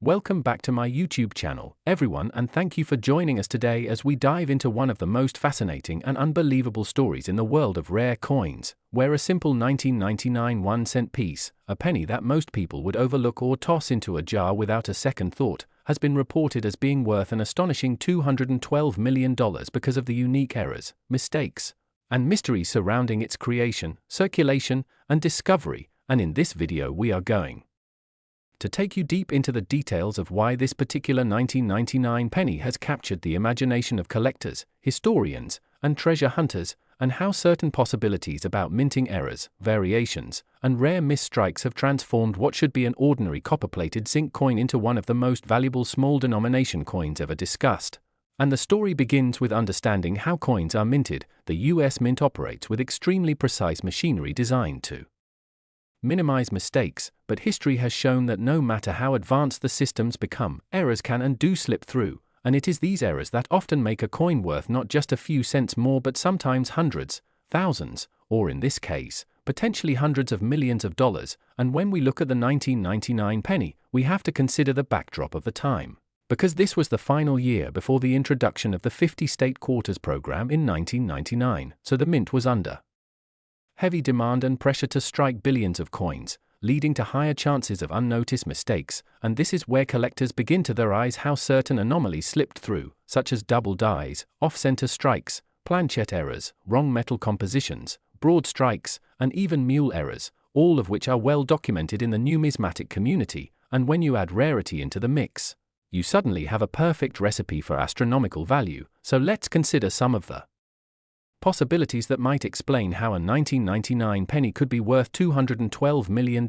Welcome back to my YouTube channel, everyone, and thank you for joining us today as we dive into one of the most fascinating and unbelievable stories in the world of rare coins, where a simple 1999 1-cent piece, a penny that most people would overlook or toss into a jar without a second thought, has been reported as being worth an astonishing $212 million because of the unique errors, mistakes, and mysteries surrounding its creation, circulation, and discovery. And in this video we are going to take you deep into the details of why this particular 1999 penny has captured the imagination of collectors, historians, and treasure hunters, and how certain possibilities about minting errors, variations, and rare misstrikes have transformed what should be an ordinary copper-plated zinc coin into one of the most valuable small-denomination coins ever discussed. And the story begins with understanding how coins are minted. The US Mint operates with extremely precise machinery designed to minimize mistakes, but history has shown that no matter how advanced the systems become, errors can and do slip through, and it is these errors that often make a coin worth not just a few cents more but sometimes hundreds, thousands, or in this case, potentially hundreds of millions of dollars. And when we look at the 1999 penny, we have to consider the backdrop of the time, because this was the final year before the introduction of the 50-state quarters program in 1999, so the mint was under heavy demand and pressure to strike billions of coins, leading to higher chances of unnoticed mistakes, and this is where collectors begin to theorize how certain anomalies slipped through, such as double dies, off-center strikes, planchette errors, wrong metal compositions, broad strikes, and even mule errors, all of which are well documented in the numismatic community. And when you add rarity into the mix, you suddenly have a perfect recipe for astronomical value. So let's consider some of the possibilities that might explain how a 1999 penny could be worth $212 million,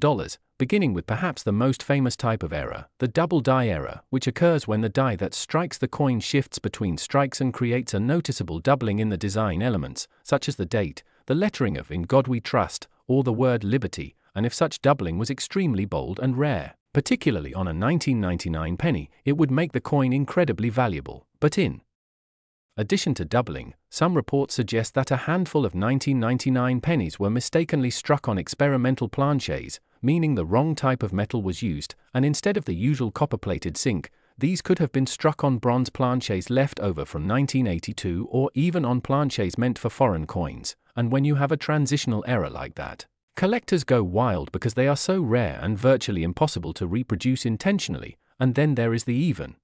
beginning with perhaps the most famous type of error, the double die error, which occurs when the die that strikes the coin shifts between strikes and creates a noticeable doubling in the design elements, such as the date, the lettering of "In God We Trust," or the word "Liberty," and if such doubling was extremely bold and rare, particularly on a 1999 penny, it would make the coin incredibly valuable. But in addition to doubling, some reports suggest that a handful of 1999 pennies were mistakenly struck on experimental planchets, meaning the wrong type of metal was used, and instead of the usual copper-plated zinc, these could have been struck on bronze planchets left over from 1982 or even on planchets meant for foreign coins. And when you have a transitional error like that, collectors go wild because they are so rare and virtually impossible to reproduce intentionally. And then there is the even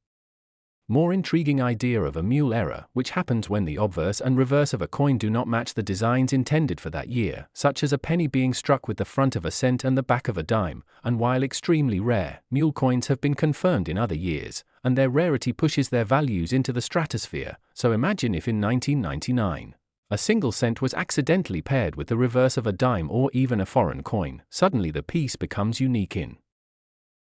more intriguing idea of a mule error, which happens when the obverse and reverse of a coin do not match the designs intended for that year, such as a penny being struck with the front of a cent and the back of a dime. And while extremely rare, mule coins have been confirmed in other years, and their rarity pushes their values into the stratosphere. So imagine if in 1999, a single cent was accidentally paired with the reverse of a dime or even a foreign coin. Suddenly the piece becomes unique in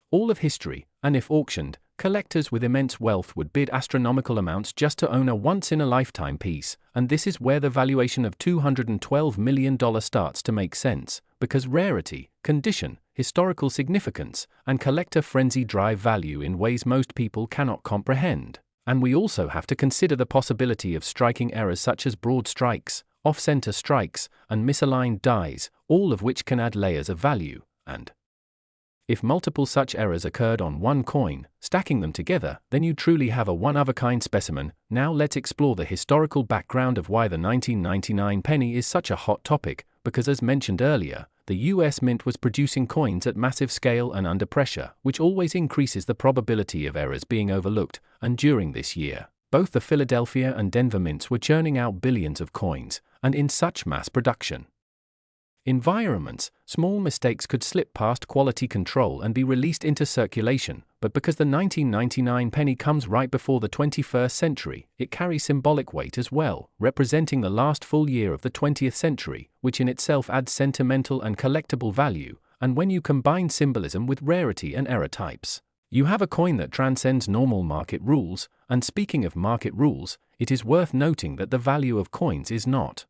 all of history, and if auctioned, collectors with immense wealth would bid astronomical amounts just to own a once-in-a-lifetime piece. And this is where the valuation of $212 million starts to make sense, because rarity, condition, historical significance, and collector frenzy drive value in ways most people cannot comprehend. And we also have to consider the possibility of striking errors such as broad strikes, off-center strikes, and misaligned dies, all of which can add layers of value. And if multiple such errors occurred on one coin, stacking them together, then you truly have a one-of-a-kind specimen. Now let's explore the historical background of why the 1999 penny is such a hot topic, because as mentioned earlier, the US Mint was producing coins at massive scale and under pressure, which always increases the probability of errors being overlooked. And during this year, both the Philadelphia and Denver mints were churning out billions of coins, and in such mass production environments, small mistakes could slip past quality control and be released into circulation. But because the 1999 penny comes right before the 21st century, it carries symbolic weight as well, representing the last full year of the 20th century, which in itself adds sentimental and collectible value. And when you combine symbolism with rarity and error types, you have a coin that transcends normal market rules. And speaking of market rules, it is worth noting that the value of coins is not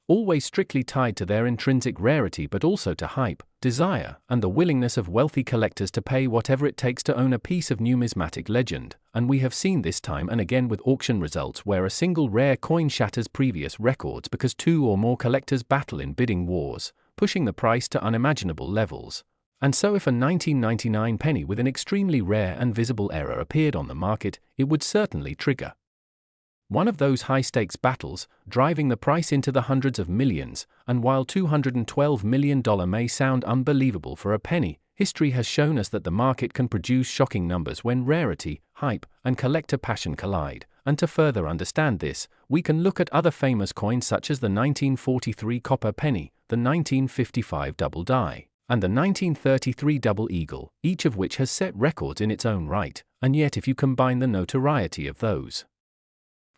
always strictly tied to their intrinsic rarity but also to hype, desire, and the willingness of wealthy collectors to pay whatever it takes to own a piece of numismatic legend. And we have seen this time and again with auction results where a single rare coin shatters previous records because two or more collectors battle in bidding wars, pushing the price to unimaginable levels. And so if a 1999 penny with an extremely rare and visible error appeared on the market, it would certainly trigger one of those high-stakes battles, driving the price into the hundreds of millions. And while $212 million may sound unbelievable for a penny, history has shown us that the market can produce shocking numbers when rarity, hype, and collector passion collide. And to further understand this, we can look at other famous coins such as the 1943 copper penny, the 1955 double die, and the 1933 double eagle, each of which has set records in its own right. And yet if you combine the notoriety of those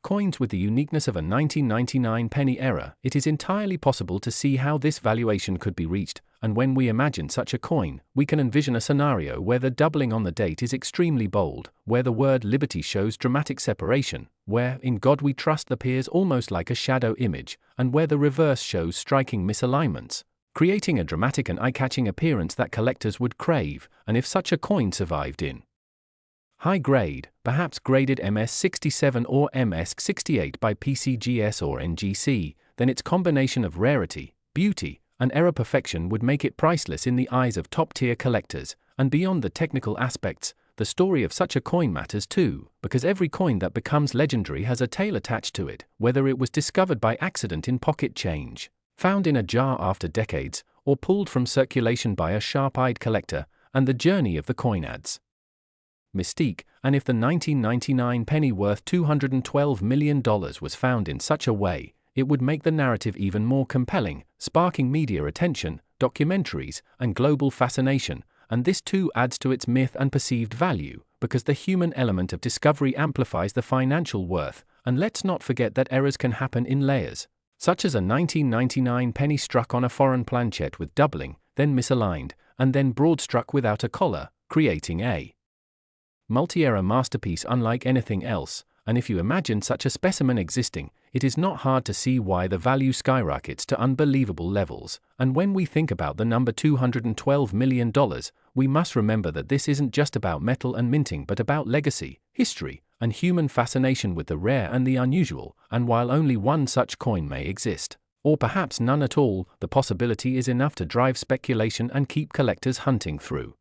coins with the uniqueness of a 1999 penny error, it is entirely possible to see how this valuation could be reached. And when we imagine such a coin, we can envision a scenario where the doubling on the date is extremely bold, where the word liberty shows dramatic separation, where in God we trust appears almost like a shadow image, and where the reverse shows striking misalignments, creating a dramatic and eye-catching appearance that collectors would crave. And if such a coin survived in high grade, perhaps graded MS67 or MS68 by PCGS or NGC, then its combination of rarity, beauty, and error perfection would make it priceless in the eyes of top-tier collectors. And beyond the technical aspects, the story of such a coin matters too, because every coin that becomes legendary has a tale attached to it, whether it was discovered by accident in pocket change, found in a jar after decades, or pulled from circulation by a sharp-eyed collector. And the journey of the coin adds mystique. And if the 1999 penny worth $212 million was found in such a way, it would make the narrative even more compelling, sparking media attention, documentaries, and global fascination. And this too adds to its myth and perceived value, because the human element of discovery amplifies the financial worth. And let's not forget that errors can happen in layers, such as a 1999 penny struck on a foreign planchette with doubling, then misaligned, and then broad struck without a collar, creating a multi-error masterpiece unlike anything else. And if you imagine such a specimen existing, it is not hard to see why the value skyrockets to unbelievable levels. And when we think about the number $212 million, we must remember that this isn't just about metal and minting but about legacy, history, and human fascination with the rare and the unusual. And while only one such coin may exist, or perhaps none at all, the possibility is enough to drive speculation and keep collectors hunting through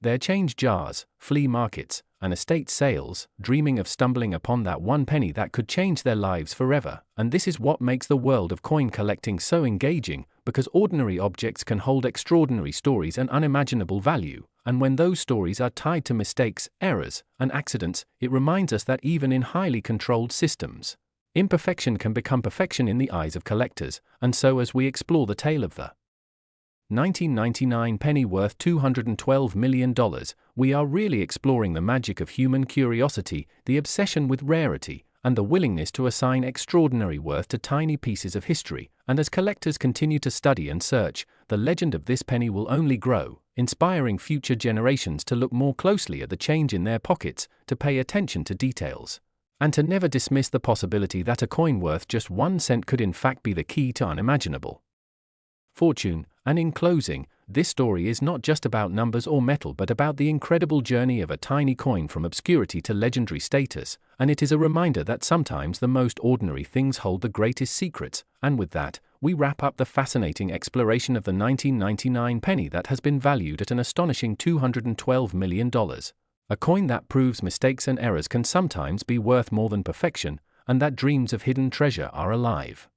their change jars, flea markets, and estate sales, dreaming of stumbling upon that one penny that could change their lives forever. And this is what makes the world of coin collecting so engaging, because ordinary objects can hold extraordinary stories and unimaginable value. And when those stories are tied to mistakes, errors, and accidents, it reminds us that even in highly controlled systems, imperfection can become perfection in the eyes of collectors. And so as we explore the tale of the 1999 penny worth $212 million, we are really exploring the magic of human curiosity, the obsession with rarity, and the willingness to assign extraordinary worth to tiny pieces of history. And as collectors continue to study and search, the legend of this penny will only grow, inspiring future generations to look more closely at the change in their pockets, to pay attention to details, and to never dismiss the possibility that a coin worth just 1 cent could in fact be the key to unimaginable fortune. And in closing, this story is not just about numbers or metal but about the incredible journey of a tiny coin from obscurity to legendary status. And it is a reminder that sometimes the most ordinary things hold the greatest secrets. And with that, we wrap up the fascinating exploration of the 1999 penny that has been valued at an astonishing $212 million. A coin that proves mistakes and errors can sometimes be worth more than perfection, and that dreams of hidden treasure are alive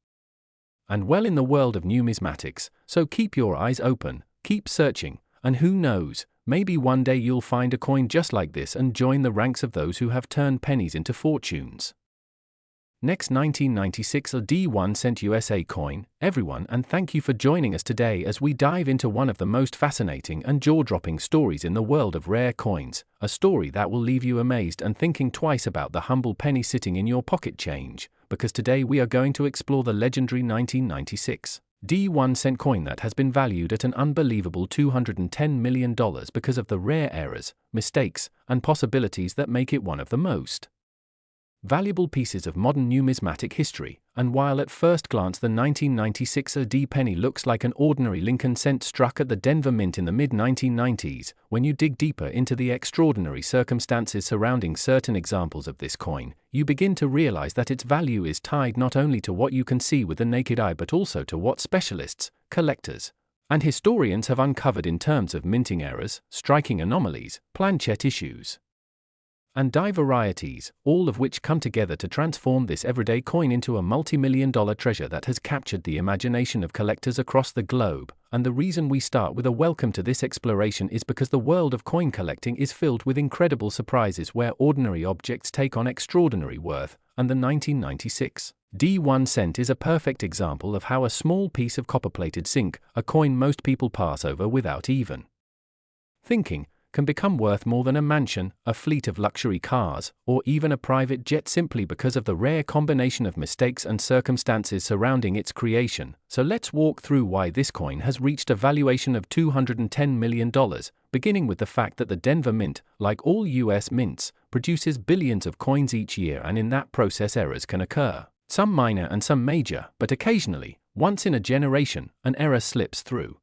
and well in the world of numismatics. So keep your eyes open, keep searching, and who knows, maybe one day you'll find a coin just like this and join the ranks of those who have turned pennies into fortunes. Next, 1996 D1 cent USA coin, everyone, and thank you for joining us today as we dive into one of the most fascinating and jaw-dropping stories in the world of rare coins, a story that will leave you amazed and thinking twice about the humble penny sitting in your pocket change, because today we are going to explore the legendary 1996 D1 cent coin that has been valued at an unbelievable $210 million because of the rare errors, mistakes, and possibilities that make it one of the most valuable pieces of modern numismatic history. And while at first glance the 1996 D penny looks like an ordinary Lincoln cent struck at the Denver Mint in the mid-1990s, when you dig deeper into the extraordinary circumstances surrounding certain examples of this coin, you begin to realize that its value is tied not only to what you can see with the naked eye but also to what specialists, collectors, And historians have uncovered in terms of minting errors, striking anomalies, planchet issues, and die varieties, all of which come together to transform this everyday coin into a multi-million-dollar treasure that has captured the imagination of collectors across the globe. And the reason we start with a welcome to this exploration is because the world of coin collecting is filled with incredible surprises where ordinary objects take on extraordinary worth, and the 1996 D1 cent is a perfect example of how a small piece of copper-plated zinc, a coin most people pass over without even thinking, can become worth more than a mansion, a fleet of luxury cars, or even a private jet simply because of the rare combination of mistakes and circumstances surrounding its creation. So let's walk through why this coin has reached a valuation of $210 million, beginning with the fact that the Denver Mint, like all US mints, produces billions of coins each year, and in that process errors can occur. Some minor and some major, but occasionally, once in a generation, an error slips through.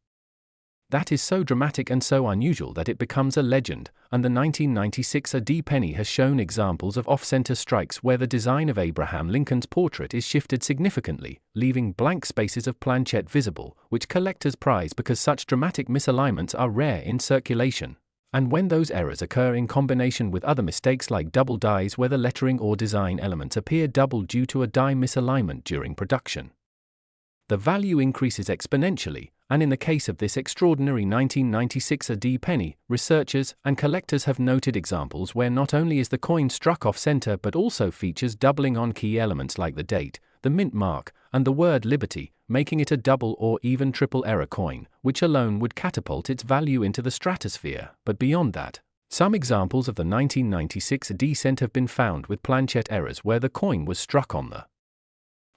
That is so dramatic and so unusual that it becomes a legend, and the 1996 AD penny has shown examples of off-center strikes where the design of Abraham Lincoln's portrait is shifted significantly, leaving blank spaces of planchet visible, which collectors prize because such dramatic misalignments are rare in circulation. And when those errors occur in combination with other mistakes like double dies where the lettering or design elements appear double due to a die misalignment during production, the value increases exponentially. And in the case of this extraordinary 1996 AD penny, researchers and collectors have noted examples where not only is the coin struck off-center but also features doubling on key elements like the date, the mint mark, and the word liberty, making it a double or even triple error coin, which alone would catapult its value into the stratosphere. But beyond that, some examples of the 1996 AD cent have been found with planchet errors where the coin was struck on the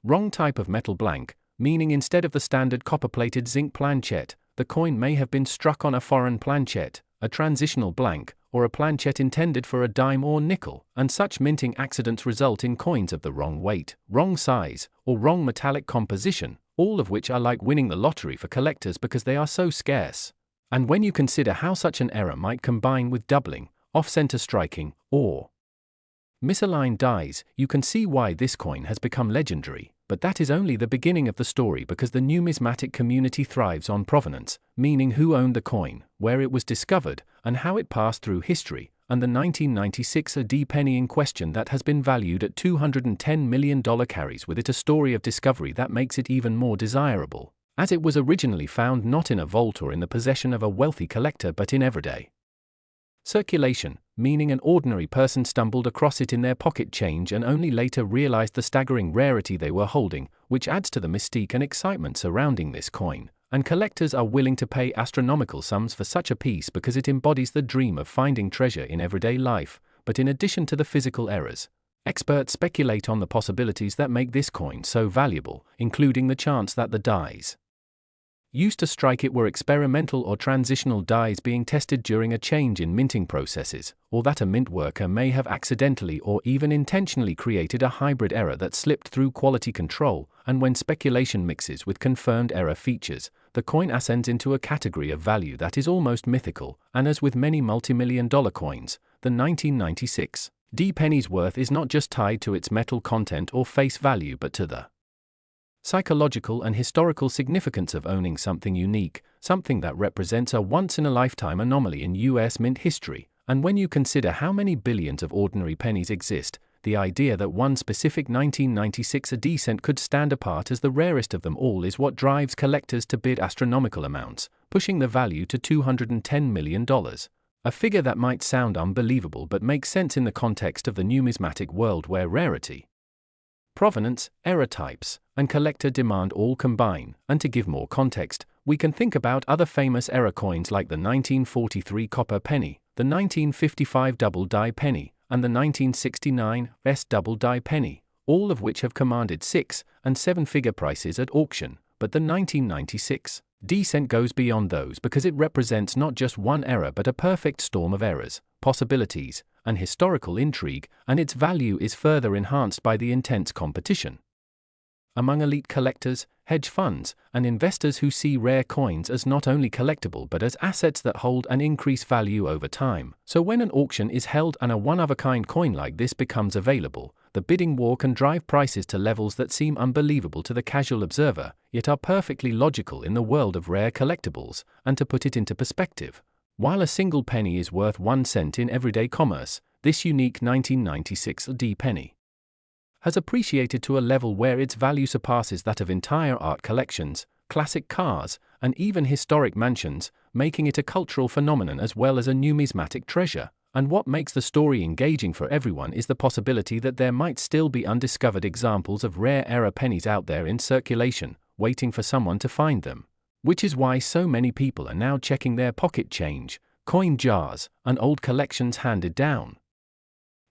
wrong type of metal blank, meaning instead of the standard copper-plated zinc planchet, the coin may have been struck on a foreign planchet, a transitional blank, or a planchet intended for a dime or nickel, and such minting accidents result in coins of the wrong weight, wrong size, or wrong metallic composition, all of which are like winning the lottery for collectors because they are so scarce. And when you consider how such an error might combine with doubling, off-center striking, or misaligned dies, you can see why this coin has become legendary. But that is only the beginning of the story, because the numismatic community thrives on provenance, meaning who owned the coin, where it was discovered, and how it passed through history. And the 1996 AD penny in question that has been valued at $210 million carries with it a story of discovery that makes it even more desirable, as it was originally found not in a vault or in the possession of a wealthy collector but in everyday circulation, meaning an ordinary person stumbled across it in their pocket change and only later realized the staggering rarity they were holding, which adds to the mystique and excitement surrounding this coin. And collectors are willing to pay astronomical sums for such a piece because it embodies the dream of finding treasure in everyday life. But in addition to the physical errors, experts speculate on the possibilities that make this coin so valuable, including the chance that the dies used to strike it were experimental or transitional dies being tested during a change in minting processes, or that a mint worker may have accidentally or even intentionally created a hybrid error that slipped through quality control. And when speculation mixes with confirmed error features, the coin ascends into a category of value that is almost mythical. And as with many multi-million-dollar coins, the 1996 D penny's worth is not just tied to its metal content or face value but to the psychological and historical significance of owning something unique, something that represents a once-in-a-lifetime anomaly in US mint history. And when you consider how many billions of ordinary pennies exist, the idea that one specific 1996 AD cent could stand apart as the rarest of them all is what drives collectors to bid astronomical amounts, pushing the value to $210 million. A figure that might sound unbelievable but makes sense in the context of the numismatic world where rarity, provenance, error types, and collector demand all combine. And to give more context, we can think about other famous error coins like the 1943 copper penny, the 1955 double die penny, and the 1969 rarest double die penny, all of which have commanded 6- and 7-figure prices at auction. But the 1996 D cent goes beyond those because it represents not just one error but a perfect storm of errors, possibilities, and historical intrigue, and its value is further enhanced by the intense competition among elite collectors, hedge funds, and investors who see rare coins as not only collectible but as assets that hold and increase value over time. So when an auction is held and a one-of-a-kind coin like this becomes available, the bidding war can drive prices to levels that seem unbelievable to the casual observer, yet are perfectly logical in the world of rare collectibles. And to put it into perspective, while a single penny is worth 1 cent in everyday commerce, this unique 1996 D penny has appreciated to a level where its value surpasses that of entire art collections, classic cars, and even historic mansions, making it a cultural phenomenon as well as a numismatic treasure. And what makes the story engaging for everyone is the possibility that there might still be undiscovered examples of rare era pennies out there in circulation, waiting for someone to find them. Which is why so many people are now checking their pocket change, coin jars, and old collections handed down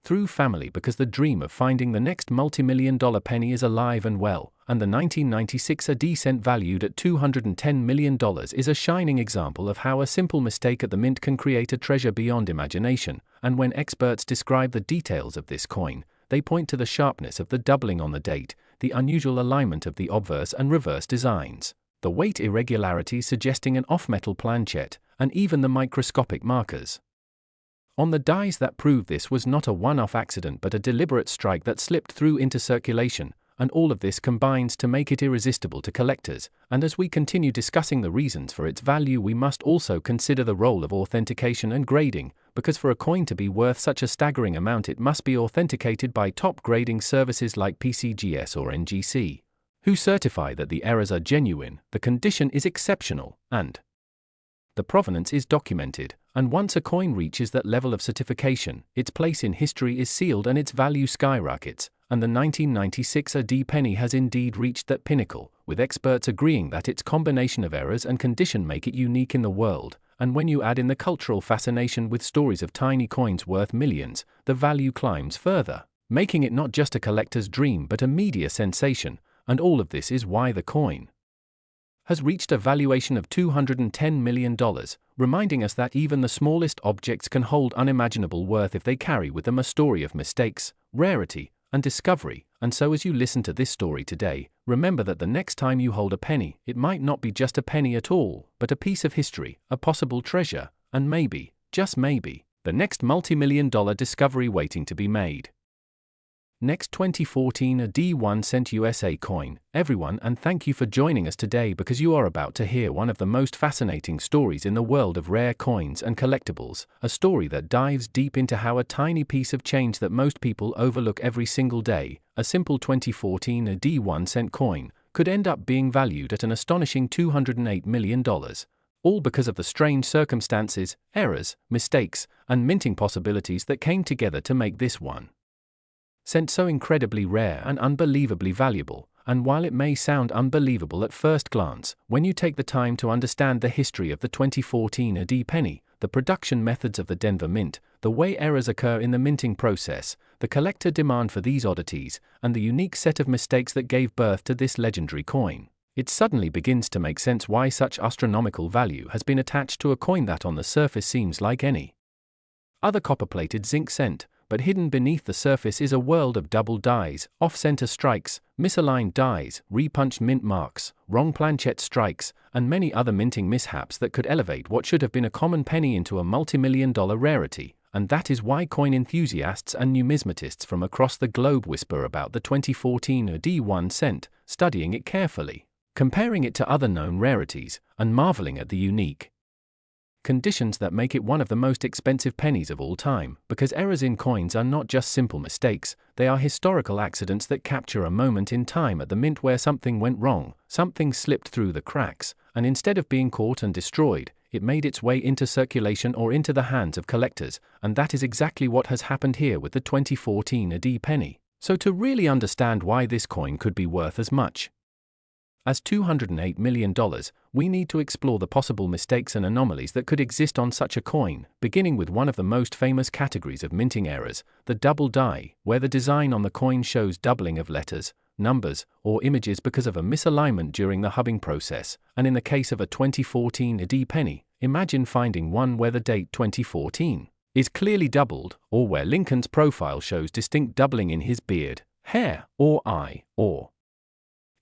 through family, because the dream of finding the next multi-million-dollar penny is alive and well, and the 1996 AD cent valued at $210 million is a shining example of how a simple mistake at the mint can create a treasure beyond imagination. And when experts describe the details of this coin, they point to the sharpness of the doubling on the date, the unusual alignment of the obverse and reverse designs, the weight irregularities suggesting an off-metal planchet, and even the microscopic markers on the dies that prove this was not a one-off accident but a deliberate strike that slipped through into circulation. And all of this combines to make it irresistible to collectors. And as we continue discussing the reasons for its value, we must also consider the role of authentication and grading, because for a coin to be worth such a staggering amount it must be authenticated by top grading services like PCGS or NGC, who certify that the errors are genuine, the condition is exceptional, and the provenance is documented. And once a coin reaches that level of certification, its place in history is sealed and its value skyrockets. And the 1996 AD penny has indeed reached that pinnacle, with experts agreeing that its combination of errors and condition make it unique in the world. And when you add in the cultural fascination with stories of tiny coins worth millions, the value climbs further, making it not just a collector's dream but a media sensation. And all of this is why the coin has reached a valuation of $210 million, reminding us that even the smallest objects can hold unimaginable worth if they carry with them a story of mistakes, rarity, and discovery. And so as you listen to this story today, remember that the next time you hold a penny, it might not be just a penny at all, but a piece of history, a possible treasure, and maybe, just maybe, the next multi-million-dollar discovery waiting to be made. Next 2014 AD 1 cent USA coin, everyone, and thank you for joining us today because you are about to hear one of the most fascinating stories in the world of rare coins and collectibles, a story that dives deep into how a tiny piece of change that most people overlook every single day, a simple 2014 AD 1 cent coin, could end up being valued at an astonishing $208 million. All because of the strange circumstances, errors, mistakes, and minting possibilities that came together to make this one cent so incredibly rare and unbelievably valuable. And while it may sound unbelievable at first glance, when you take the time to understand the history of the 2014 AD penny, the production methods of the Denver Mint, the way errors occur in the minting process, the collector demand for these oddities, and the unique set of mistakes that gave birth to this legendary coin, it suddenly begins to make sense why such astronomical value has been attached to a coin that on the surface seems like any other copper-plated zinc cent. But hidden beneath the surface is a world of double dies, off-center strikes, misaligned dies, repunched mint marks, wrong planchet strikes, and many other minting mishaps that could elevate what should have been a common penny into a multi-million-dollar rarity. And that is why coin enthusiasts and numismatists from across the globe whisper about the 2014 AD 1 cent, studying it carefully, comparing it to other known rarities, and marveling at the unique conditions that make it one of the most expensive pennies of all time, because errors in coins are not just simple mistakes, they are historical accidents that capture a moment in time at the mint where something went wrong, something slipped through the cracks, and instead of being caught and destroyed, it made its way into circulation or into the hands of collectors. And that is exactly what has happened here with the 2014 AD penny. So to really understand why this coin could be worth as much as $208 million, we need to explore the possible mistakes and anomalies that could exist on such a coin, beginning with one of the most famous categories of minting errors, the double die, where the design on the coin shows doubling of letters, numbers, or images because of a misalignment during the hubbing process. And in the case of a 2014 AD penny, imagine finding one where the date 2014 is clearly doubled, or where Lincoln's profile shows distinct doubling in his beard, hair, or eye, or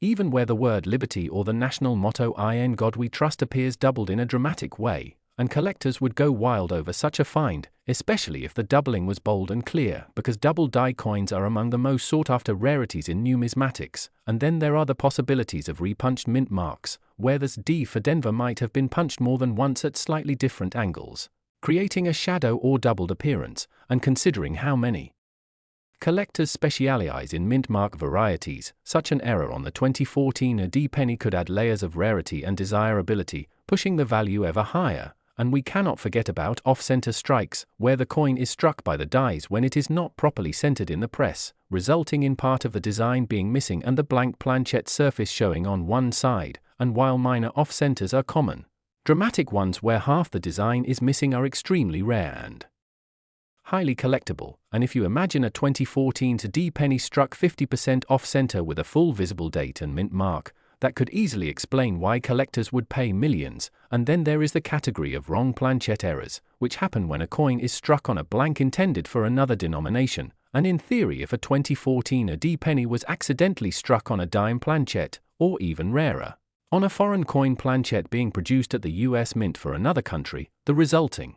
even where the word liberty or the national motto "In God We Trust" appears doubled in a dramatic way, and collectors would go wild over such a find, especially if the doubling was bold and clear, because double die coins are among the most sought-after rarities in numismatics. And then there are the possibilities of repunched mint marks, where this D for Denver might have been punched more than once at slightly different angles, creating a shadow or doubled appearance. And considering how many collectors specialize in mint mark varieties, such an error on the 2014 D penny could add layers of rarity and desirability, pushing the value ever higher. And we cannot forget about off-center strikes, where the coin is struck by the dies when it is not properly centered in the press, resulting in part of the design being missing and the blank planchette surface showing on one side. And while minor off-centers are common, dramatic ones where half the design is missing are extremely rare and highly collectible. And if you imagine a 2014 D penny struck 50% off-center with a full visible date and mint mark, that could easily explain why collectors would pay millions. And then there is the category of wrong planchette errors, which happen when a coin is struck on a blank intended for another denomination. And in theory, if a 2014 D penny was accidentally struck on a dime planchette, or even rarer, on a foreign coin planchette being produced at the US Mint for another country, the resulting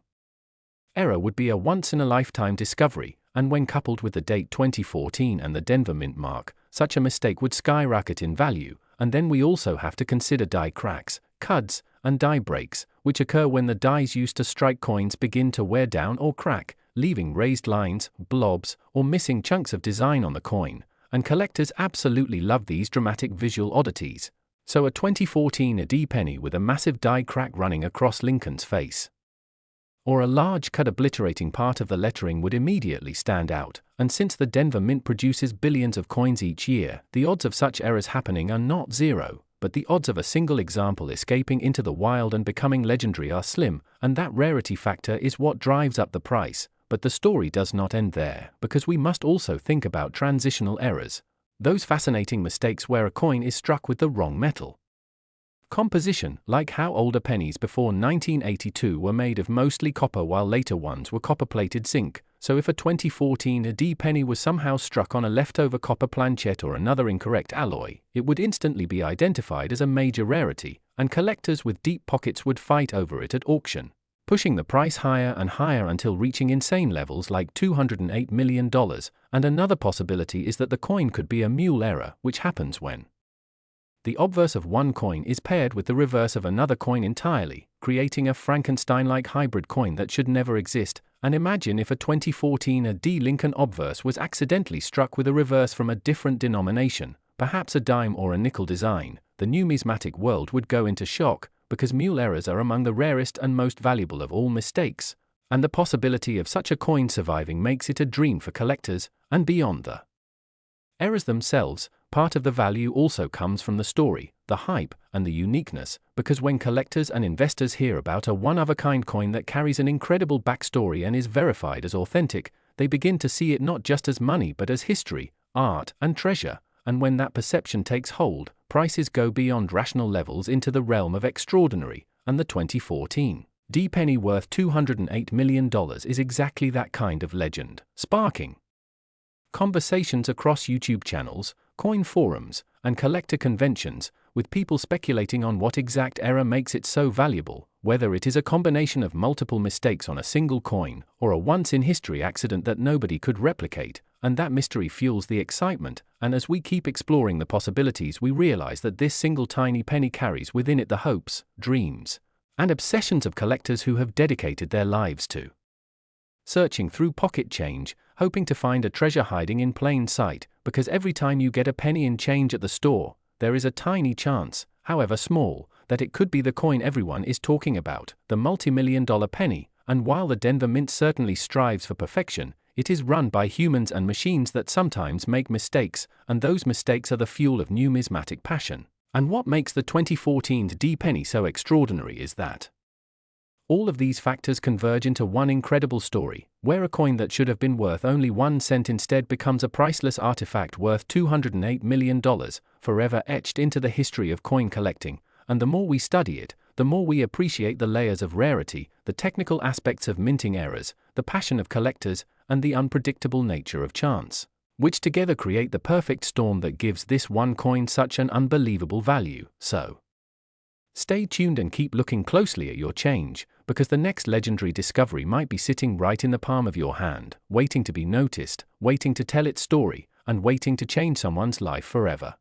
error would be a once-in-a-lifetime discovery. And when coupled with the date 2014 and the Denver Mint mark, such a mistake would skyrocket in value. And then we also have to consider die cracks, cuds, and die breaks, which occur when the dies used to strike coins begin to wear down or crack, leaving raised lines, blobs, or missing chunks of design on the coin. And collectors absolutely love these dramatic visual oddities. So a 2014 D penny with a massive die crack running across Lincoln's face, or a large cut obliterating part of the lettering, would immediately stand out. And since the Denver Mint produces billions of coins each year, the odds of such errors happening are not zero, but the odds of a single example escaping into the wild and becoming legendary are slim, and that rarity factor is what drives up the price. But the story does not end there, because we must also think about transitional errors, those fascinating mistakes where a coin is struck with the wrong metal composition, like how older pennies before 1982 were made of mostly copper while later ones were copper-plated zinc. So if a 2014 D penny was somehow struck on a leftover copper planchette or another incorrect alloy, it would instantly be identified as a major rarity, and collectors with deep pockets would fight over it at auction, pushing the price higher and higher until reaching insane levels like $208 million. And another possibility is that the coin could be a mule error, which happens when the obverse of one coin is paired with the reverse of another coin entirely, creating a Frankenstein-like hybrid coin that should never exist. And imagine if a 2014 D Lincoln obverse was accidentally struck with a reverse from a different denomination, perhaps a dime or a nickel design. The numismatic world would go into shock, because mule errors are among the rarest and most valuable of all mistakes. And the possibility of such a coin surviving makes it a dream for collectors. And beyond the errors themselves, part of the value also comes from the story, the hype, and the uniqueness, because when collectors and investors hear about a one-of-a-kind coin that carries an incredible backstory and is verified as authentic, they begin to see it not just as money but as history, art, and treasure. And when that perception takes hold, prices go beyond rational levels into the realm of extraordinary. And the 2014 D penny worth $208 million is exactly that kind of legend, sparking conversations across YouTube channels, coin forums, and collector conventions, with people speculating on what exact error makes it so valuable, whether it is a combination of multiple mistakes on a single coin, or a once-in-history accident that nobody could replicate. And that mystery fuels the excitement. And as we keep exploring the possibilities, we realize that this single tiny penny carries within it the hopes, dreams, and obsessions of collectors who have dedicated their lives to searching through pocket change, hoping to find a treasure hiding in plain sight, because every time you get a penny in change at the store, there is a tiny chance, however small, that it could be the coin everyone is talking about, the multi-million-dollar penny. And while the Denver Mint certainly strives for perfection, it is run by humans and machines that sometimes make mistakes, and those mistakes are the fuel of numismatic passion. And what makes the 2014 D penny so extraordinary is that all of these factors converge into one incredible story, where a coin that should have been worth only 1 cent instead becomes a priceless artifact worth $208 million, forever etched into the history of coin collecting. And the more we study it, the more we appreciate the layers of rarity, the technical aspects of minting errors, the passion of collectors, and the unpredictable nature of chance. which together create the perfect storm that gives this one coin such an unbelievable value. So, stay tuned and keep looking closely at your change, because the next legendary discovery might be sitting right in the palm of your hand, waiting to be noticed, waiting to tell its story, and waiting to change someone's life forever.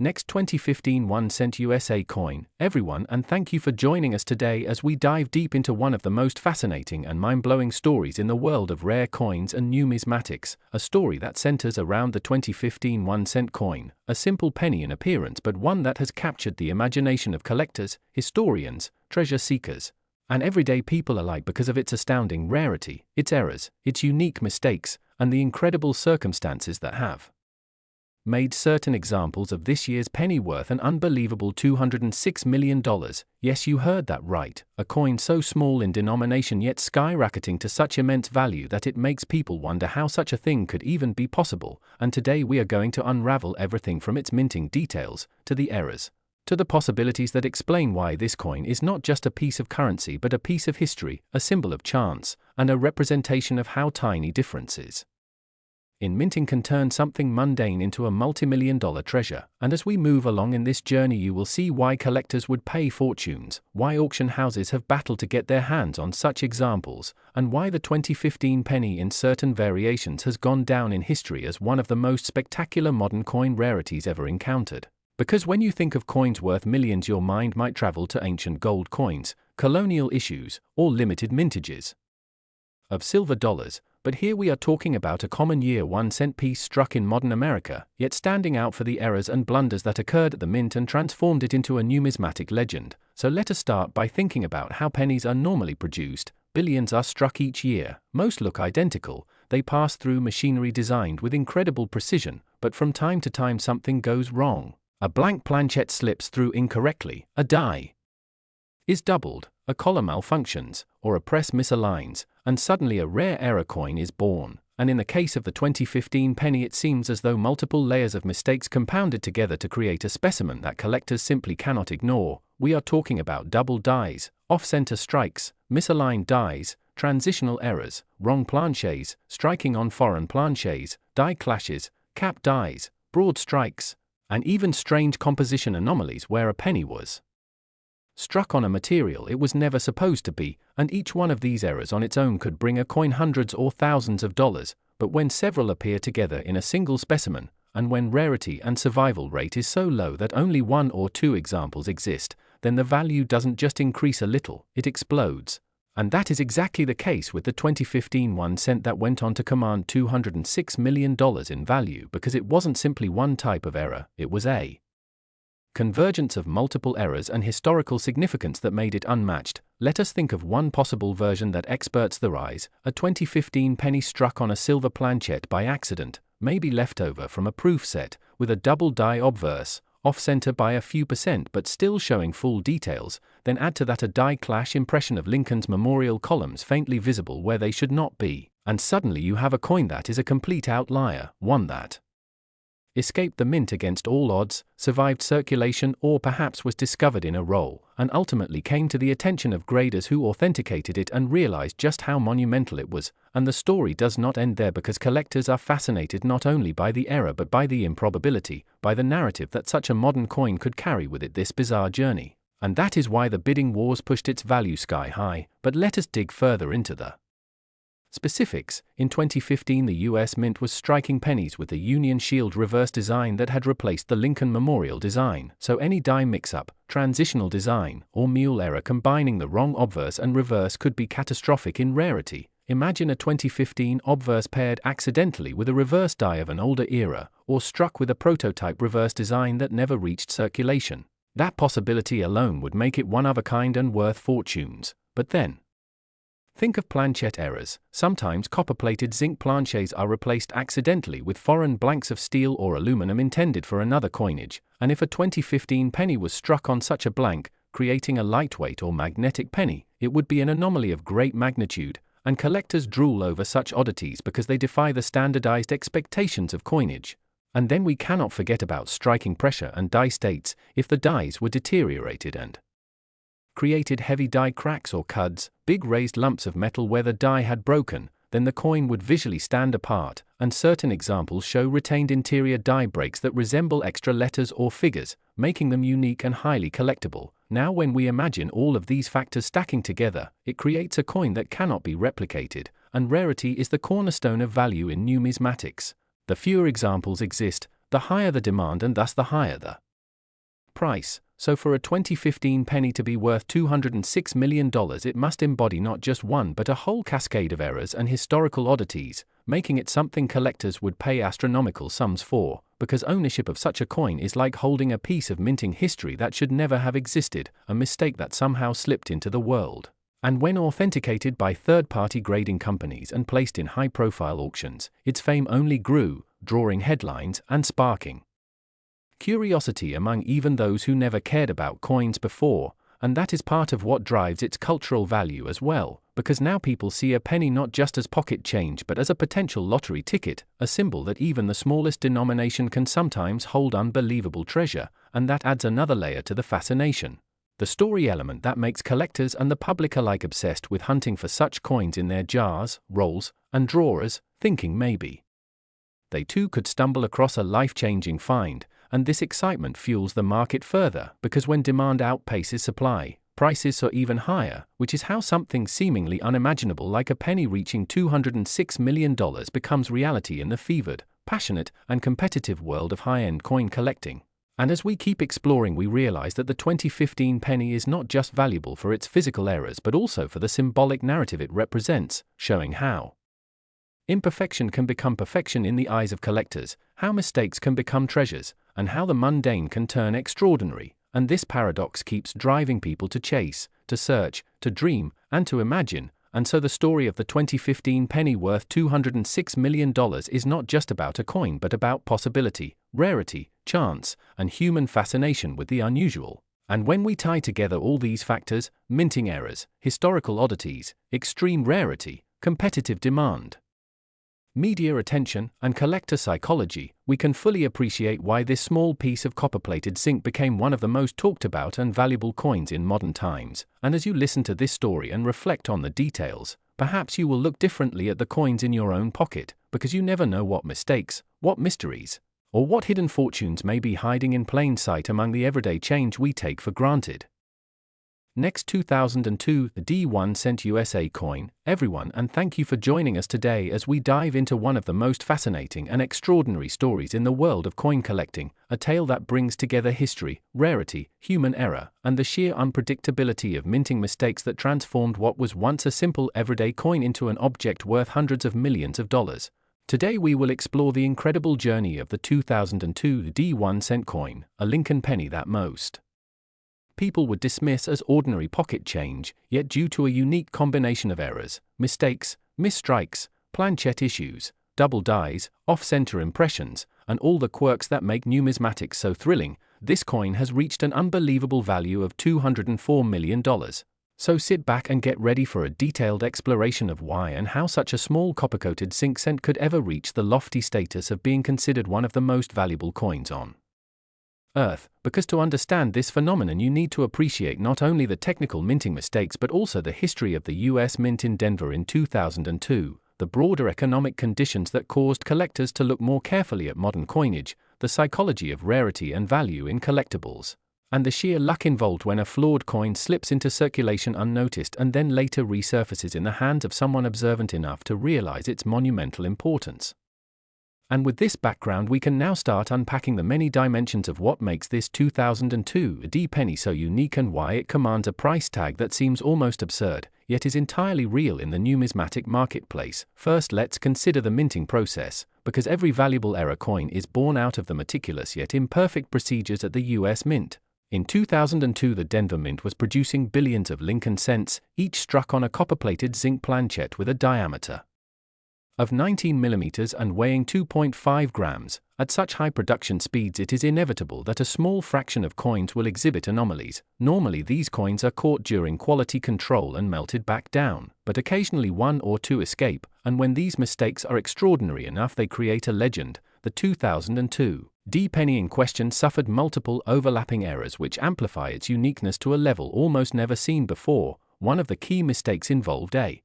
Next 2015 1-cent USA coin, everyone, and thank you for joining us today as we dive deep into one of the most fascinating and mind-blowing stories in the world of rare coins and numismatics, a story that centers around the 2015 1-cent coin, a simple penny in appearance but one that has captured the imagination of collectors, historians, treasure seekers, and everyday people alike because of its astounding rarity, its errors, its unique mistakes, and the incredible circumstances that have made certain examples of this year's penny worth an unbelievable $206 million. Yes, you heard that right, a coin so small in denomination yet skyrocketing to such immense value that it makes people wonder how such a thing could even be possible. And today we are going to unravel everything from its minting details, to the errors, to the possibilities that explain why this coin is not just a piece of currency but a piece of history, a symbol of chance, and a representation of how tiny differences in minting can turn something mundane into a multi-million-dollar treasure. And as we move along in this journey, you will see why collectors would pay fortunes, why auction houses have battled to get their hands on such examples, and why the 2015 penny in certain variations has gone down in history as one of the most spectacular modern coin rarities ever encountered. Because when you think of coins worth millions, your mind might travel to ancient gold coins, colonial issues, or limited mintages of silver dollars. But here we are talking about a common year 1-cent piece struck in modern America, yet standing out for the errors and blunders that occurred at the mint and transformed it into a numismatic legend. So let us start by thinking about how pennies are normally produced. Billions are struck each year, most look identical, they pass through machinery designed with incredible precision, but from time to time something goes wrong. A blank planchet slips through incorrectly, a die is doubled, a collar malfunctions, or a press misaligns, and suddenly a rare error coin is born. And in the case of the 2015 penny, it seems as though multiple layers of mistakes compounded together to create a specimen that collectors simply cannot ignore. We are talking about double dies, off-center strikes, misaligned dies, transitional errors, wrong planchets, striking on foreign planchets, die clashes, cap dies, broad strikes, and even strange composition anomalies where a penny was struck on a material it was never supposed to be, and each one of these errors on its own could bring a coin hundreds or thousands of dollars. But when several appear together in a single specimen, and when rarity and survival rate is so low that only one or two examples exist, then the value doesn't just increase a little, it explodes. And that is exactly the case with the 2015 1-cent that went on to command $206 million in value, because it wasn't simply one type of error, it was a convergence of multiple errors and historical significance that made it unmatched. Let us think of one possible version that experts theorize: a 2015 penny struck on a silver planchet by accident, maybe left over from a proof set, with a double die obverse, off-center by a few percent but still showing full details. Then add to that a die clash impression of Lincoln's memorial columns faintly visible where they should not be, and suddenly you have a coin that is a complete outlier, one that escaped the mint against all odds, survived circulation, or perhaps was discovered in a roll, and ultimately came to the attention of graders who authenticated it and realized just how monumental it was. And the story does not end there, because collectors are fascinated not only by the error but by the improbability, by the narrative that such a modern coin could carry with it this bizarre journey. And that is why the bidding wars pushed its value sky high. But let us dig further into the specifics. In 2015, the US Mint was striking pennies with the Union Shield reverse design that had replaced the Lincoln Memorial design. So any die mix-up, transitional design, or mule error combining the wrong obverse and reverse could be catastrophic in rarity. Imagine a 2015 obverse paired accidentally with a reverse die of an older era, or struck with a prototype reverse design that never reached circulation. That possibility alone would make it one of a kind and worth fortunes. But then, think of planchet errors. Sometimes copper-plated zinc planchets are replaced accidentally with foreign blanks of steel or aluminum intended for another coinage, and if a 2015 penny was struck on such a blank, creating a lightweight or magnetic penny, it would be an anomaly of great magnitude, and collectors drool over such oddities because they defy the standardized expectations of coinage. And then we cannot forget about striking pressure and die states. If the dies were deteriorated and created heavy die cracks or cuds, big raised lumps of metal where the die had broken, then the coin would visually stand apart, and certain examples show retained interior die breaks that resemble extra letters or figures, making them unique and highly collectible. Now when we imagine all of these factors stacking together, it creates a coin that cannot be replicated, and rarity is the cornerstone of value in numismatics. The fewer examples exist, the higher the demand and thus the higher the price. So for a 2015 penny to be worth $206 million, it must embody not just one but a whole cascade of errors and historical oddities, making it something collectors would pay astronomical sums for, because ownership of such a coin is like holding a piece of minting history that should never have existed, a mistake that somehow slipped into the world. And when authenticated by third-party grading companies and placed in high-profile auctions, its fame only grew, drawing headlines and sparking curiosity among even those who never cared about coins before, and that is part of what drives its cultural value as well, because now people see a penny not just as pocket change but as a potential lottery ticket, a symbol that even the smallest denomination can sometimes hold unbelievable treasure, and that adds another layer to the fascination. The story element that makes collectors and the public alike obsessed with hunting for such coins in their jars, rolls, and drawers, thinking maybe they too could stumble across a life-changing find, and this excitement fuels the market further, because when demand outpaces supply, prices soar even higher, which is how something seemingly unimaginable like a penny reaching $206 million becomes reality in the fevered, passionate, and competitive world of high-end coin collecting. And as we keep exploring, we realize that the 2015 penny is not just valuable for its physical errors but also for the symbolic narrative it represents, showing how imperfection can become perfection in the eyes of collectors, how mistakes can become treasures, and how the mundane can turn extraordinary. And this paradox keeps driving people to chase, to search, to dream, and to imagine. And so the story of the 2015 penny worth $206 million is not just about a coin but about possibility, rarity, chance, and human fascination with the unusual. And when we tie together all these factors, minting errors, historical oddities, extreme rarity, competitive demand, media attention, and collector psychology, we can fully appreciate why this small piece of copper-plated zinc became one of the most talked about and valuable coins in modern times. And as you listen to this story and reflect on the details, perhaps you will look differently at the coins in your own pocket, because you never know what mistakes, what mysteries, or what hidden fortunes may be hiding in plain sight among the everyday change we take for granted. Next, 2002, the D1 cent USA coin, everyone, and thank you for joining us today as we dive into one of the most fascinating and extraordinary stories in the world of coin collecting, a tale that brings together history, rarity, human error, and the sheer unpredictability of minting mistakes that transformed what was once a simple everyday coin into an object worth hundreds of millions of dollars. Today we will explore the incredible journey of the 2002 D1 cent coin, a Lincoln penny that most people would dismiss as ordinary pocket change, yet due to a unique combination of errors, mistakes, misstrikes, planchette issues, double dies, off-center impressions, and all the quirks that make numismatics so thrilling, this coin has reached an unbelievable value of $204 million. So sit back and get ready for a detailed exploration of why and how such a small copper-coated zinc cent could ever reach the lofty status of being considered one of the most valuable coins on Earth, because to understand this phenomenon you need to appreciate not only the technical minting mistakes but also the history of the US Mint in Denver in 2002, the broader economic conditions that caused collectors to look more carefully at modern coinage, the psychology of rarity and value in collectibles, and the sheer luck involved when a flawed coin slips into circulation unnoticed and then later resurfaces in the hands of someone observant enough to realize its monumental importance. And with this background we can now start unpacking the many dimensions of what makes this 2002 D penny so unique and why it commands a price tag that seems almost absurd, yet is entirely real in the numismatic marketplace. First, let's consider the minting process, because every valuable era coin is born out of the meticulous yet imperfect procedures at the US Mint. In 2002 the Denver Mint was producing billions of Lincoln cents, each struck on a copper-plated zinc planchette with a diameter of 19 millimeters and weighing 2.5 grams. At such high production speeds it is inevitable that a small fraction of coins will exhibit anomalies. Normally these coins are caught during quality control and melted back down, but occasionally one or two escape, and when these mistakes are extraordinary enough they create a legend. The 2002 D penny in question suffered multiple overlapping errors which amplify its uniqueness to a level almost never seen before. One of the key mistakes involved a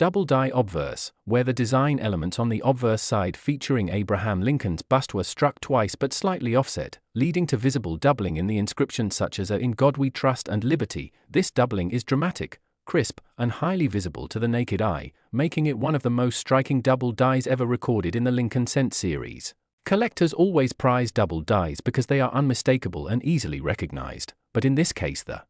Double die obverse, where the design elements on the obverse side featuring Abraham Lincoln's bust were struck twice but slightly offset, leading to visible doubling in the inscriptions such as "In God We Trust" and "Liberty." This doubling is dramatic, crisp, and highly visible to the naked eye, making it one of the most striking double dies ever recorded in the Lincoln Cent series. Collectors always prize double dies because they are unmistakable and easily recognized, but in this case the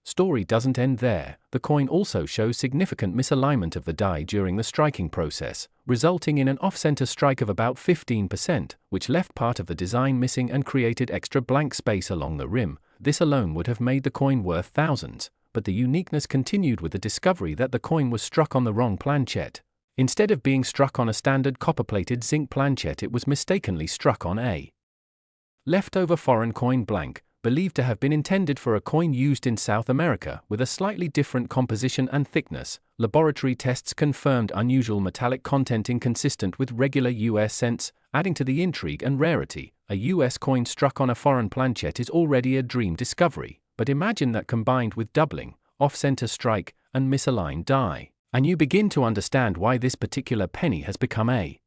story doesn't end there. The coin also shows significant misalignment of the die during the striking process, resulting in an off-center strike of about 15%, which left part of the design missing and created extra blank space along the rim. This alone would have made the coin worth thousands, but the uniqueness continued with the discovery that the coin was struck on the wrong planchette. Instead of being struck on a standard copper-plated zinc planchette, it was mistakenly struck on a leftover foreign coin blank, believed to have been intended for a coin used in South America, with a slightly different composition and thickness. Laboratory tests confirmed unusual metallic content inconsistent with regular US cents, adding to the intrigue and rarity. A US coin struck on a foreign planchette is already a dream discovery, but imagine that combined with doubling, off-center strike, and misaligned die, and you begin to understand why this particular penny has become a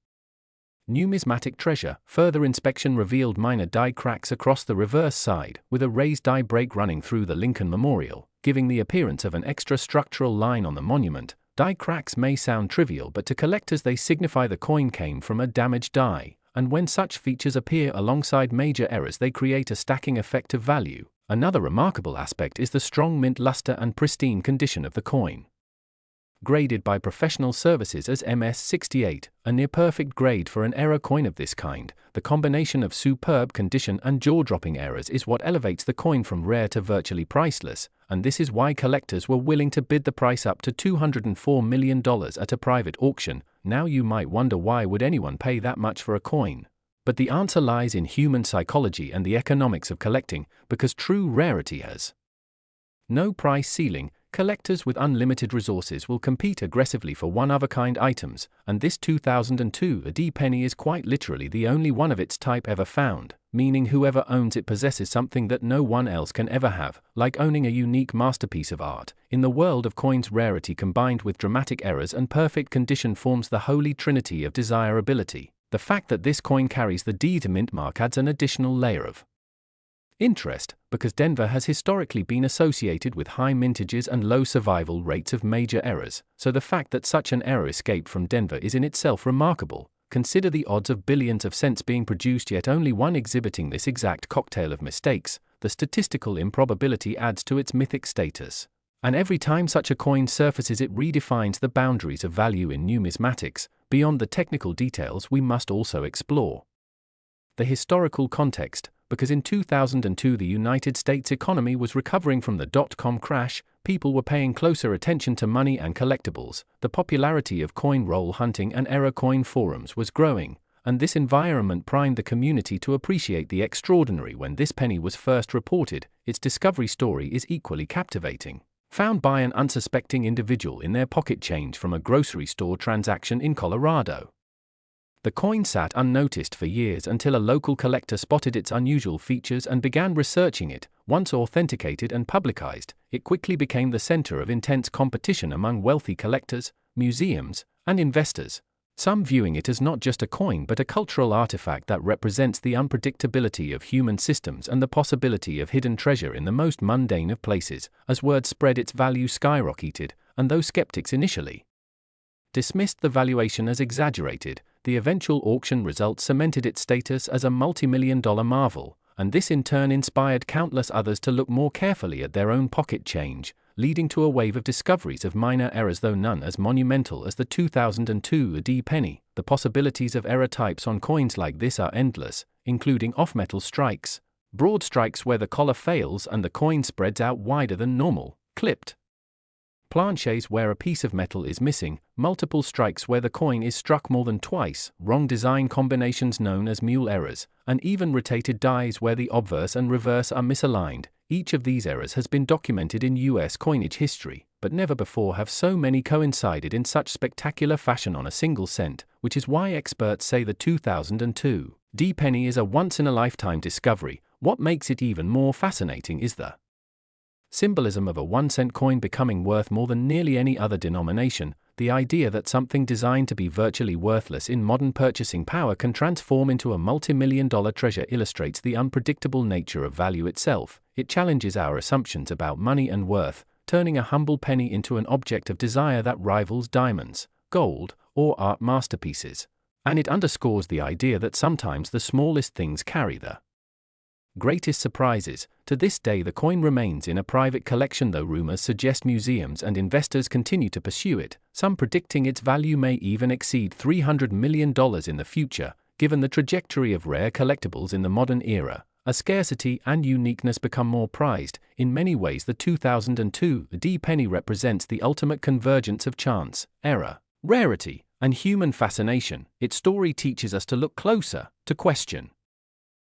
numismatic treasure. Further inspection revealed minor die cracks across the reverse side, with a raised die break running through the Lincoln Memorial, giving the appearance of an extra structural line on the monument. Die cracks may sound trivial, but to collectors they signify the coin came from a damaged die, and when such features appear alongside major errors they create a stacking effect of value. Another remarkable aspect is the strong mint luster and pristine condition of the coin. Graded by professional services as MS68, a near-perfect grade for an error coin of this kind, the combination of superb condition and jaw-dropping errors is what elevates the coin from rare to virtually priceless, and this is why collectors were willing to bid the price up to $204 million at a private auction. Now you might wonder, why would anyone pay that much for a coin? But the answer lies in human psychology and the economics of collecting, because true rarity has no price ceiling. Collectors with unlimited resources will compete aggressively for one-of-a-kind items, and this 2002 AD penny is quite literally the only one of its type ever found, meaning whoever owns it possesses something that no one else can ever have, like owning a unique masterpiece of art. In the world of coins, rarity combined with dramatic errors and perfect condition forms the holy trinity of desirability. The fact that this coin carries the D to mint mark adds an additional layer of interest, because Denver has historically been associated with high mintages and low survival rates of major errors, so the fact that such an error escaped from Denver is in itself remarkable. Consider the odds of billions of cents being produced, yet only one exhibiting this exact cocktail of mistakes. The statistical improbability adds to its mythic status. And every time such a coin surfaces, it redefines the boundaries of value in numismatics. Beyond the technical details, we must also explore the historical context, because in 2002 the United States economy was recovering from the dot-com crash. People were paying closer attention to money and collectibles. The popularity of coin roll hunting and error coin forums was growing, and this environment primed the community to appreciate the extraordinary. When this penny was first reported, its discovery story is equally captivating. Found by an unsuspecting individual in their pocket change from a grocery store transaction in Colorado. The coin sat unnoticed for years until a local collector spotted its unusual features and began researching it. Once authenticated and publicized, it quickly became the center of intense competition among wealthy collectors, museums, and investors, some viewing it as not just a coin but a cultural artifact that represents the unpredictability of human systems and the possibility of hidden treasure in the most mundane of places. As word spread, its value skyrocketed, and though skeptics initially dismissed the valuation as exaggerated, the eventual auction results cemented its status as a multi-million-dollar marvel, and this in turn inspired countless others to look more carefully at their own pocket change, leading to a wave of discoveries of minor errors, though none as monumental as the 2002 AD penny. The possibilities of error types on coins like this are endless, including off-metal strikes, broad strikes where the collar fails and the coin spreads out wider than normal, clipped planches where a piece of metal is missing, multiple strikes where the coin is struck more than twice, wrong design combinations known as mule errors, and even rotated dies where the obverse and reverse are misaligned. Each of these errors has been documented in US coinage history, but never before have so many coincided in such spectacular fashion on a single cent, which is why experts say the 2002 D penny is a once-in-a-lifetime discovery. What makes it even more fascinating is the symbolism of a 1-cent coin becoming worth more than nearly any other denomination. the idea that something designed to be virtually worthless in modern purchasing power can transform into a multi-million-dollar treasure illustrates the unpredictable nature of value itself. It challenges our assumptions about money and worth, turning a humble penny into an object of desire that rivals diamonds, gold, or art masterpieces. And it underscores the idea that sometimes the smallest things carry the greatest surprises. To this day, the coin remains in a private collection, though rumors suggest museums and investors continue to pursue it, some predicting its value may even exceed $300 million in the future. Given the trajectory of rare collectibles in the modern era, as scarcity and uniqueness become more prized, in many ways the 2002 D penny represents the ultimate convergence of chance, error, rarity, and human fascination. Its story teaches us to look closer, to question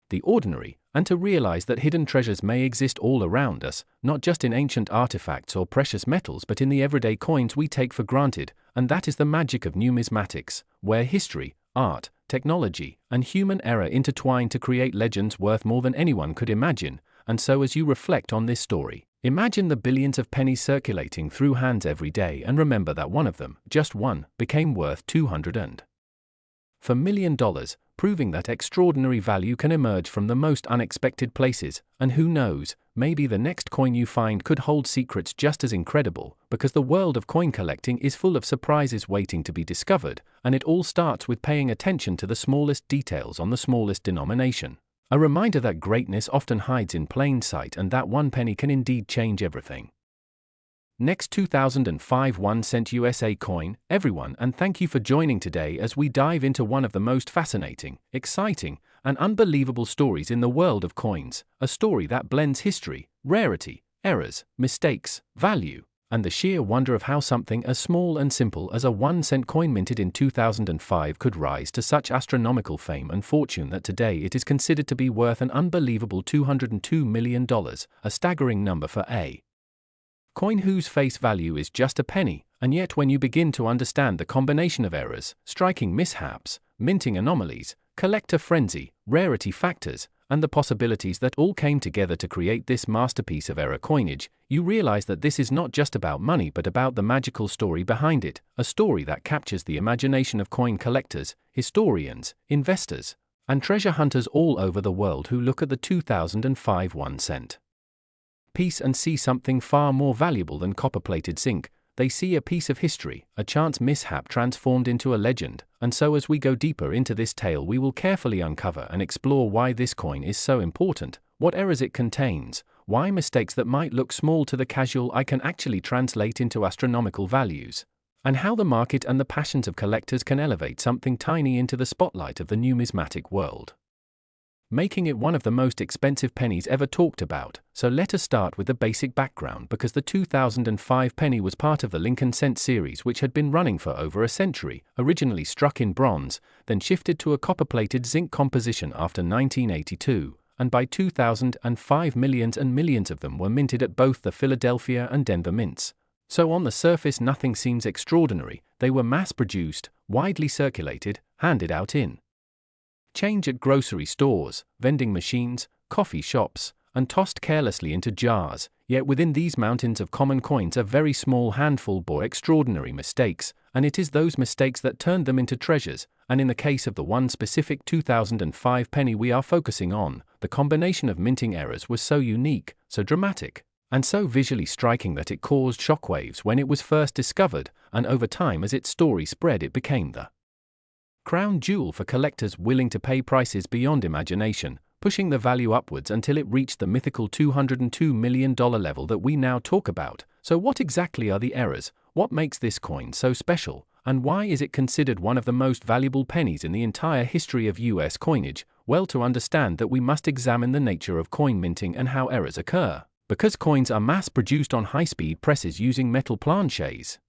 the ordinary, and to realize that hidden treasures may exist all around us, not just in ancient artifacts or precious metals but in the everyday coins we take for granted. And that is the magic of numismatics, where history, art, technology, and human error intertwine to create legends worth more than anyone could imagine. And so, as you reflect on this story, imagine the billions of pennies circulating through hands every day, and remember that one of them, just one, became worth $204 million, proving that extraordinary value can emerge from the most unexpected places. And who knows, maybe the next coin you find could hold secrets just as incredible, because the world of coin collecting is full of surprises waiting to be discovered, and it all starts with paying attention to the smallest details on the smallest denomination. A reminder that greatness often hides in plain sight, and that one penny can indeed change everything. Next, 2005 1-cent USA coin, everyone, and thank you for joining today as we dive into one of the most fascinating, exciting, and unbelievable stories in the world of coins, a story that blends history, rarity, errors, mistakes, value, and the sheer wonder of how something as small and simple as a 1-cent coin minted in 2005 could rise to such astronomical fame and fortune that today it is considered to be worth an unbelievable $202 million, a staggering number for a coin whose face value is just a penny. And yet, when you begin to understand the combination of errors, striking mishaps, minting anomalies, collector frenzy, rarity factors, and the possibilities that all came together to create this masterpiece of error coinage, you realize that this is not just about money but about the magical story behind it, a story that captures the imagination of coin collectors, historians, investors, and treasure hunters all over the world who look at the 2005 1-cent piece and see something far more valuable than copper-plated zinc. They see a piece of history, a chance mishap transformed into a legend. And so, as we go deeper into this tale, we will carefully uncover and explore why this coin is so important, what errors it contains, why mistakes that might look small to the casual eye can actually translate into astronomical values, and how the market and the passions of collectors can elevate something tiny into the spotlight of the numismatic world, making it one of the most expensive pennies ever talked about. So let us start with the basic background, because the 2005 penny was part of the Lincoln cent series, which had been running for over a century, originally struck in bronze, then shifted to a copper-plated zinc composition after 1982, and by 2005 millions and millions of them were minted at both the Philadelphia and Denver mints. So on the surface nothing seems extraordinary. They were mass-produced, widely circulated, handed out in change at grocery stores, vending machines, coffee shops, and tossed carelessly into jars. Yet within these mountains of common coins a very small handful bore extraordinary mistakes, and it is those mistakes that turned them into treasures. And in the case of the one specific 2005 penny we are focusing on, the combination of minting errors was so unique, so dramatic, and so visually striking that it caused shockwaves when it was first discovered, and over time as its story spread it became the crown jewel for collectors willing to pay prices beyond imagination, pushing the value upwards until it reached the mythical $202 million level that we now talk about. So what exactly are the errors? What makes this coin so special? And why is it considered one of the most valuable pennies in the entire history of US coinage? Well, to understand that, we must examine the nature of coin minting and how errors occur. Because coins are mass-produced on high-speed presses using metal planchets,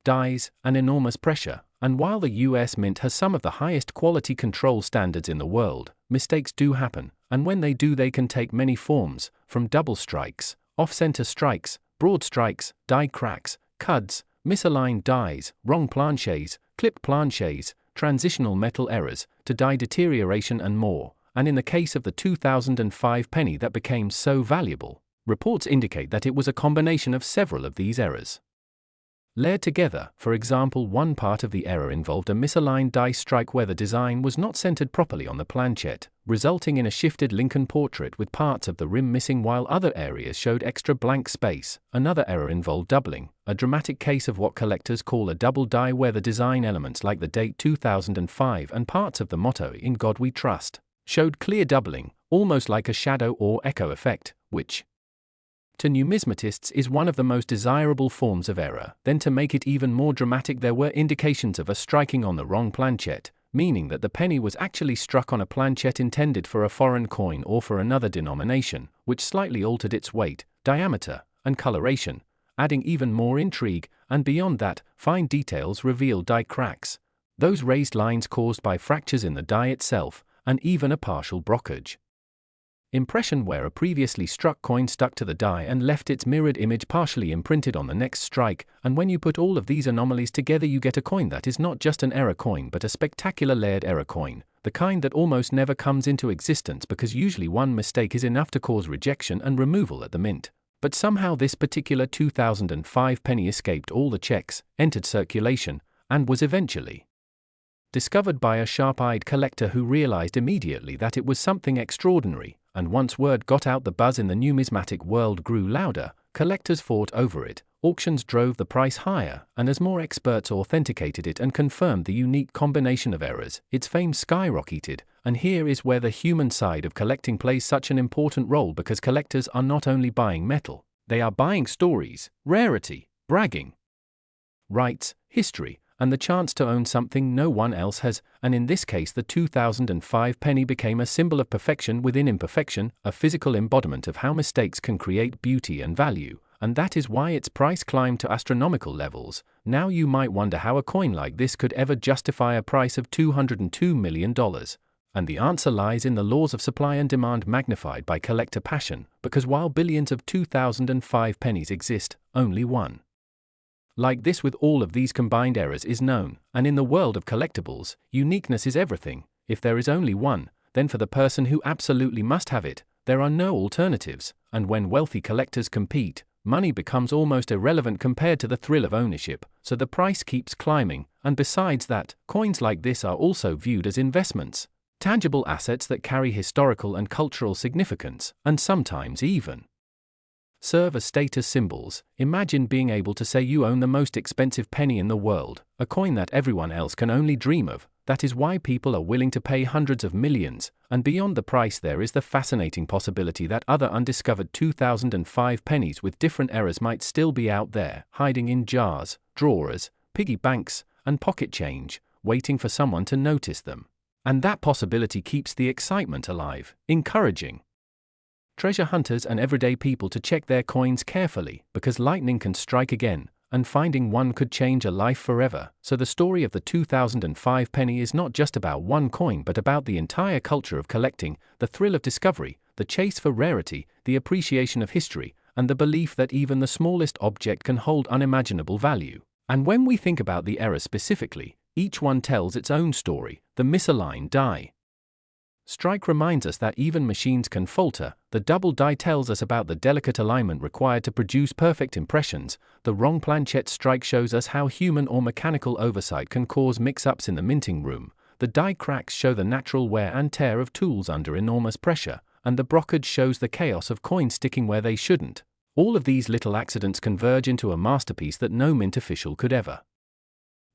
dies, and enormous pressure, and while the US Mint has some of the highest quality control standards in the world, mistakes do happen, and when they do they can take many forms, from double strikes, off-center strikes, broad strikes, die cracks, cuds, misaligned dies, wrong planchets, clipped planchets, transitional metal errors, to die deterioration and more. And in the case of the 2005 penny that became so valuable, reports indicate that it was a combination of several of these errors. layered together. For example, one part of the error involved a misaligned die strike where the design was not centered properly on the planchette, resulting in a shifted Lincoln portrait with parts of the rim missing while other areas showed extra blank space. Another error involved doubling, a dramatic case of what collectors call a double die where the design elements like the date 2005 and parts of the motto "In God We Trust" showed clear doubling, almost like a shadow or echo effect, which, to numismatists, is one of the most desirable forms of error. Then, to make it even more dramatic, there were indications of a striking on the wrong planchette, meaning that the penny was actually struck on a planchette intended for a foreign coin or for another denomination, which slightly altered its weight, diameter, and coloration, adding even more intrigue. And beyond that, fine details revealed die cracks, those raised lines caused by fractures in the die itself, and even a partial brokerage impression where a previously struck coin stuck to the die and left its mirrored image partially imprinted on the next strike. And when you put all of these anomalies together, you get a coin that is not just an error coin but a spectacular layered error coin, the kind that almost never comes into existence because usually one mistake is enough to cause rejection and removal at the mint. But somehow this particular 2005 penny escaped all the checks, entered circulation, and was eventually discovered by a sharp-eyed collector who realized immediately that it was something extraordinary. And once word got out, the buzz in the numismatic world grew louder, collectors fought over it, auctions drove the price higher, and as more experts authenticated it and confirmed the unique combination of errors, its fame skyrocketed. And here is where the human side of collecting plays such an important role, because collectors are not only buying metal, they are buying stories, rarity, bragging rights, history, and the chance to own something no one else has. And in this case, the 2005 penny became a symbol of perfection within imperfection, a physical embodiment of how mistakes can create beauty and value, and that is why its price climbed to astronomical levels. Now you might wonder how a coin like this could ever justify a price of $202 million. And the answer lies in the laws of supply and demand magnified by collector passion, because while billions of 2005 pennies exist, only one like this with all of these combined errors is known. And in the world of collectibles, uniqueness is everything. If there is only one, then for the person who absolutely must have it, there are no alternatives. And when wealthy collectors compete, money becomes almost irrelevant compared to the thrill of ownership, so the price keeps climbing. And besides that, coins like this are also viewed as investments, tangible assets that carry historical and cultural significance, and sometimes even serve as status symbols. Imagine being able to say you own the most expensive penny in the world, a coin that everyone else can only dream of. That is why people are willing to pay hundreds of millions. And beyond the price, there is the fascinating possibility that other undiscovered 2005 pennies with different errors might still be out there, hiding in jars, drawers, piggy banks, and pocket change, waiting for someone to notice them. And that possibility keeps the excitement alive, encouraging treasure hunters and everyday people to check their coins carefully, because lightning can strike again, and finding one could change a life forever. So the story of the 2005 penny is not just about one coin but about the entire culture of collecting, the thrill of discovery, the chase for rarity, the appreciation of history, and the belief that even the smallest object can hold unimaginable value. And when we think about the error specifically, each one tells its own story. The misaligned die strike reminds us that even machines can falter. The double die tells us about the delicate alignment required to produce perfect impressions. The wrong planchette strike shows us how human or mechanical oversight can cause mix-ups in the minting room. The die cracks show the natural wear and tear of tools under enormous pressure, and the brokerage shows the chaos of coins sticking where they shouldn't. All of these little accidents converge into a masterpiece that no mint official could ever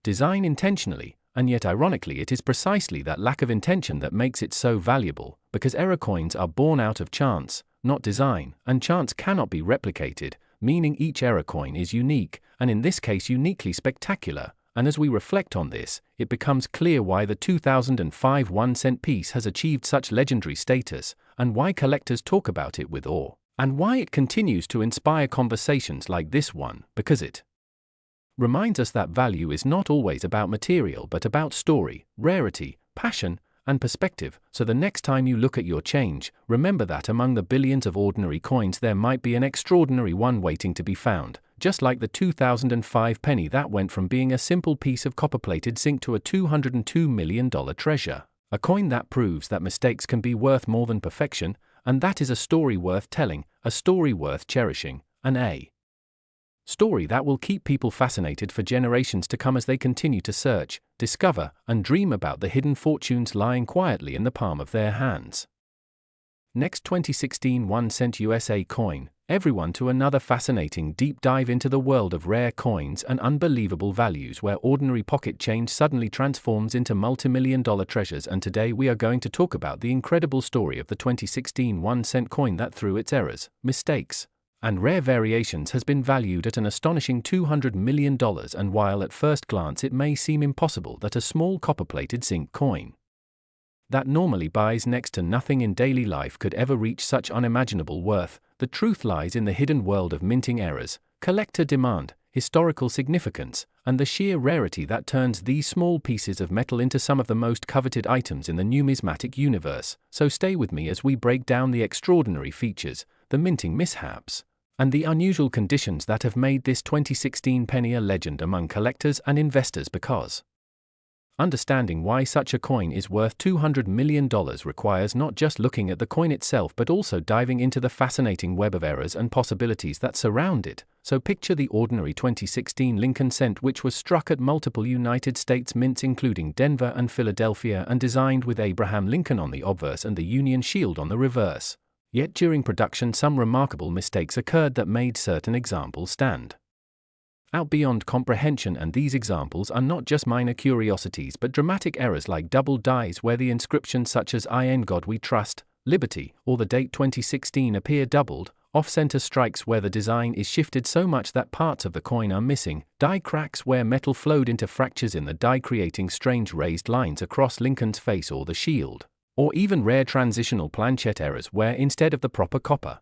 design intentionally. And yet ironically, it is precisely that lack of intention that makes it so valuable, because error coins are born out of chance, not design, and chance cannot be replicated, meaning each error coin is unique, and in this case uniquely spectacular. And as we reflect on this, it becomes clear why the 2005 1-cent piece has achieved such legendary status, and why collectors talk about it with awe, and why it continues to inspire conversations like this one, because it reminds us that value is not always about material but about story, rarity, passion, and perspective. So the next time you look at your change, remember that among the billions of ordinary coins there might be an extraordinary one waiting to be found, just like the 2005 penny that went from being a simple piece of copper-plated zinc to a $202 million treasure. A coin that proves that mistakes can be worth more than perfection, and that is a story worth telling, a story worth cherishing, and a story that will keep people fascinated for generations to come as they continue to search, discover, and dream about the hidden fortunes lying quietly in the palm of their hands. Next, 2016 1-cent USA coin. Everyone to another fascinating deep dive into the world of rare coins and unbelievable values where ordinary pocket change suddenly transforms into multi-million-dollar treasures. And today we are going to talk about the incredible story of the 2016 1-cent coin that through its errors, mistakes, and rare variations has been valued at an astonishing $200 million. And while at first glance it may seem impossible that a small copper-plated zinc coin that normally buys next to nothing in daily life could ever reach such unimaginable worth, the truth lies in the hidden world of minting errors, collector demand, historical significance, and the sheer rarity that turns these small pieces of metal into some of the most coveted items in the numismatic universe. So stay with me as we break down the extraordinary features, the minting mishaps, and the unusual conditions that have made this 2016 penny a legend among collectors and investors. Because understanding why such a coin is worth $200 million requires not just looking at the coin itself but also diving into the fascinating web of errors and possibilities that surround it. So picture the ordinary 2016 Lincoln cent, which was struck at multiple United States mints including Denver and Philadelphia and designed with Abraham Lincoln on the obverse and the Union Shield on the reverse. Yet during production some remarkable mistakes occurred that made certain examples stand out beyond comprehension, and these examples are not just minor curiosities but dramatic errors like double dies where the inscriptions such as "In God We Trust," "Liberty," or the date 2016 appear doubled, off-center strikes where the design is shifted so much that parts of the coin are missing, die cracks where metal flowed into fractures in the die creating strange raised lines across Lincoln's face or the shield, or even rare transitional planchet errors where instead of the proper copper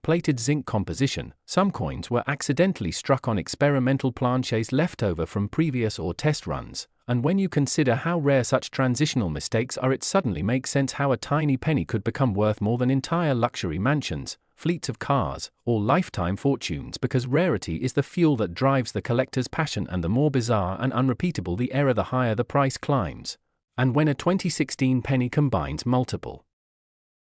plated zinc composition, some coins were accidentally struck on experimental planchets left over from previous or test runs. And when you consider how rare such transitional mistakes are, it suddenly makes sense how a tiny penny could become worth more than entire luxury mansions, fleets of cars, or lifetime fortunes, because rarity is the fuel that drives the collector's passion, and the more bizarre and unrepeatable the error, the higher the price climbs. And when a 2016 penny combines multiple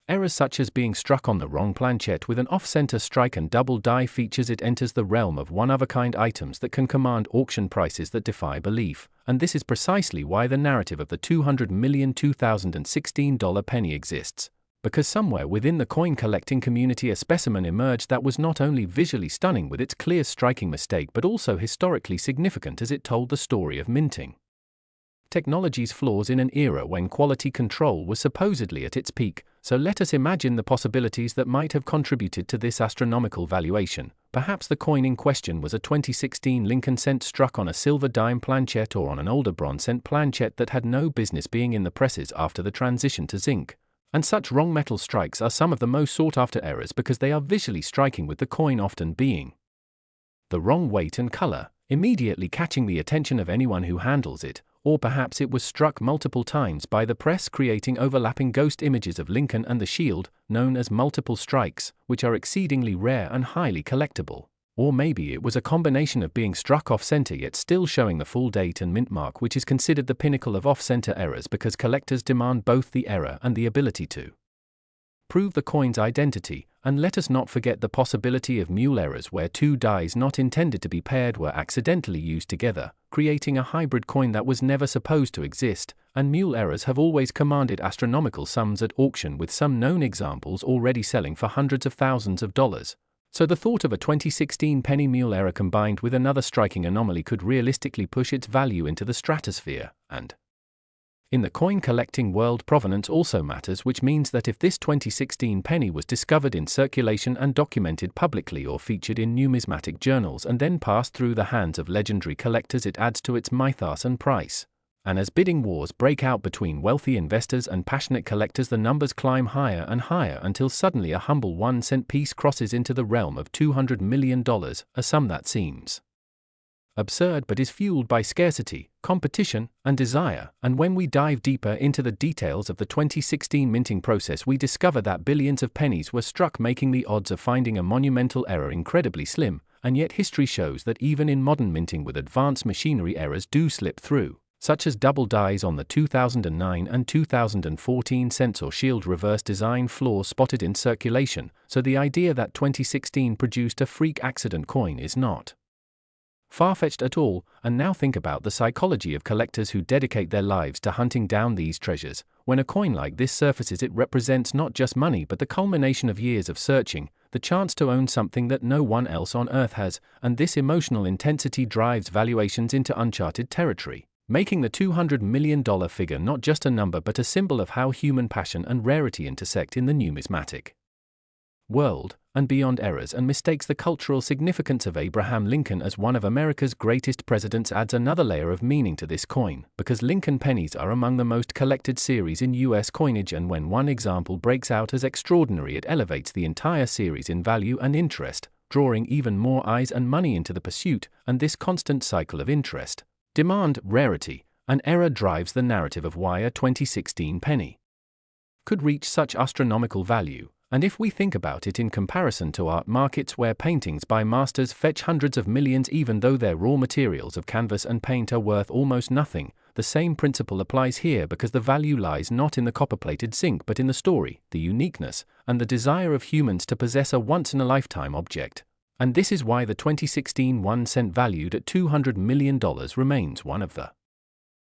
errors such as being struck on the wrong planchet with an off-center strike and double die features, it enters the realm of one-of-a-kind items that can command auction prices that defy belief. And this is precisely why the narrative of the $200 million 2016 penny exists. Because somewhere within the coin collecting community a specimen emerged that was not only visually stunning with its clear striking mistake but also historically significant as it told the story of minting technology's flaws in an era when quality control was supposedly at its peak. So let us imagine the possibilities that might have contributed to this astronomical valuation. Perhaps the coin in question was a 2016 Lincoln cent struck on a silver dime planchet or on an older bronze cent planchet that had no business being in the presses after the transition to zinc. And such wrong metal strikes are some of the most sought after errors because they are visually striking, with the coin often being the wrong weight and color, immediately catching the attention of anyone who handles it. Or perhaps it was struck multiple times by the press, creating overlapping ghost images of Lincoln and the shield, known as multiple strikes, which are exceedingly rare and highly collectible. Or maybe it was a combination of being struck off-center yet still showing the full date and mint mark, which is considered the pinnacle of off-center errors because collectors demand both the error and the ability to prove the coin's identity. And let us not forget the possibility of mule errors where two dies not intended to be paired were accidentally used together, creating a hybrid coin that was never supposed to exist. And mule errors have always commanded astronomical sums at auction, with some known examples already selling for hundreds of thousands of dollars. So the thought of a 2016 penny mule error combined with another striking anomaly could realistically push its value into the stratosphere. And in the coin collecting world, provenance also matters, which means that if this 2016 penny was discovered in circulation and documented publicly or featured in numismatic journals and then passed through the hands of legendary collectors, it adds to its mythos and price. And as bidding wars break out between wealthy investors and passionate collectors, the numbers climb higher and higher until suddenly a humble 1-cent piece crosses into the realm of $200 million, a sum that seems absurd but is fueled by scarcity, competition, and desire. And when we dive deeper into the details of the 2016 minting process, we discover that billions of pennies were struck, making the odds of finding a monumental error incredibly slim. And yet history shows that even in modern minting with advanced machinery, errors do slip through. such as double dies on the 2009 and 2014 cents or shield reverse design flaws spotted in circulation, so the idea that 2016 produced a freak accident coin is not far-fetched at all. And now think about the psychology of collectors who dedicate their lives to hunting down these treasures. When a coin like this surfaces, it represents not just money but the culmination of years of searching, the chance to own something that no one else on earth has, and this emotional intensity drives valuations into uncharted territory, making the $200 million figure not just a number but a symbol of how human passion and rarity intersect in the numismatic world. And beyond errors and mistakes, the cultural significance of Abraham Lincoln as one of America's greatest presidents adds another layer of meaning to this coin, because Lincoln pennies are among the most collected series in U.S. coinage, and when one example breaks out as extraordinary, it elevates the entire series in value and interest, drawing even more eyes and money into the pursuit. And this constant cycle of interest, demand, rarity, and error drives the narrative of why a 2016 penny could reach such astronomical value. And if we think about it in comparison to art markets where paintings by masters fetch hundreds of millions even though their raw materials of canvas and paint are worth almost nothing, the same principle applies here, because the value lies not in the copper-plated zinc but in the story, the uniqueness, and the desire of humans to possess a once-in-a-lifetime object. And this is why the 2016 1 cent valued at $200 million remains one of the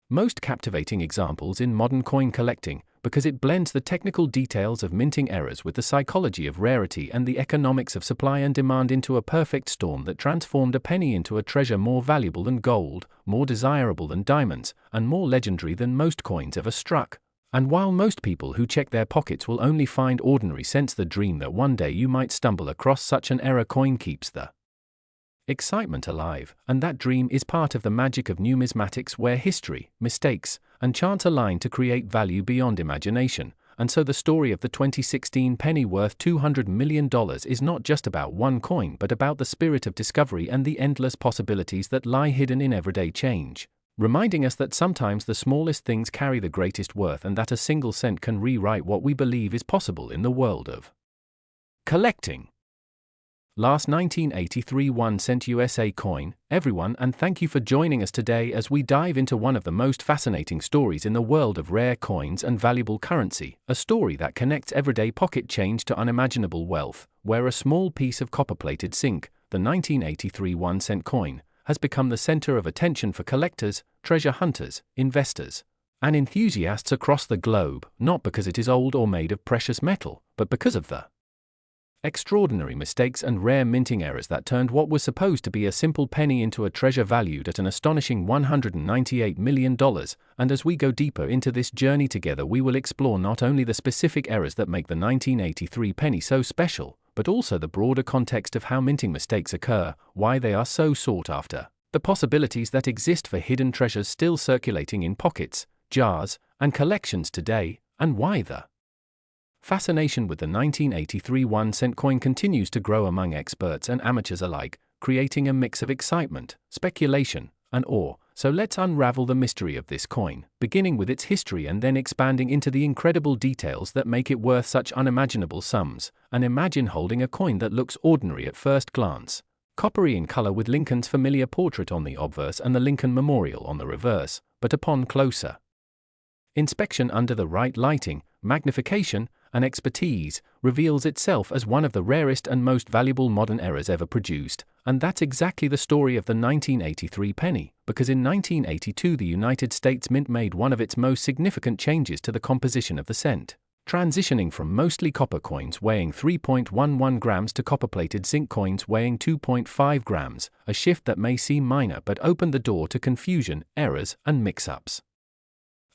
most captivating examples in modern coin collecting, because it blends the technical details of minting errors with the psychology of rarity and the economics of supply and demand into a perfect storm that transformed a penny into a treasure more valuable than gold, more desirable than diamonds, and more legendary than most coins ever struck. And while most people who check their pockets will only find ordinary cents, the dream that one day you might stumble across such an error coin keeps the excitement alive, and that dream is part of the magic of numismatics, where history, mistakes, and chance align to create value beyond imagination. And so the story of the 2016 penny worth $200 million is not just about one coin but about the spirit of discovery and the endless possibilities that lie hidden in everyday change, reminding us that sometimes the smallest things carry the greatest worth, and that a single cent can rewrite what we believe is possible in the world of collecting. Last 1983 1 cent USA coin, everyone, and thank you for joining us today as we dive into one of the most fascinating stories in the world of rare coins and valuable currency, a story that connects everyday pocket change to unimaginable wealth, where a small piece of copper-plated zinc, the 1983 1 cent coin, has become the center of attention for collectors, treasure hunters, investors, and enthusiasts across the globe, not because it is old or made of precious metal, but because of the extraordinary mistakes and rare minting errors that turned what was supposed to be a simple penny into a treasure valued at an astonishing $198 million. And as we go deeper into this journey together, we will explore not only the specific errors that make the 1983 penny so special, but also the broader context of how minting mistakes occur, why they are so sought after, the possibilities that exist for hidden treasures still circulating in pockets, jars, and collections today, and why the fascination with the 1983 1 cent coin continues to grow among experts and amateurs alike, creating a mix of excitement, speculation, and awe. So let's unravel the mystery of this coin, beginning with its history and then expanding into the incredible details that make it worth such unimaginable sums. And imagine holding a coin that looks ordinary at first glance, coppery in color with Lincoln's familiar portrait on the obverse and the Lincoln Memorial on the reverse, but upon closer inspection under the right lighting, magnification, and expertise, reveals itself as one of the rarest and most valuable modern errors ever produced. And that's exactly the story of the 1983 penny, because in 1982 the United States Mint made one of its most significant changes to the composition of the cent, transitioning from mostly copper coins weighing 3.11 grams to copper-plated zinc coins weighing 2.5 grams, a shift that may seem minor but opened the door to confusion, errors, and mix-ups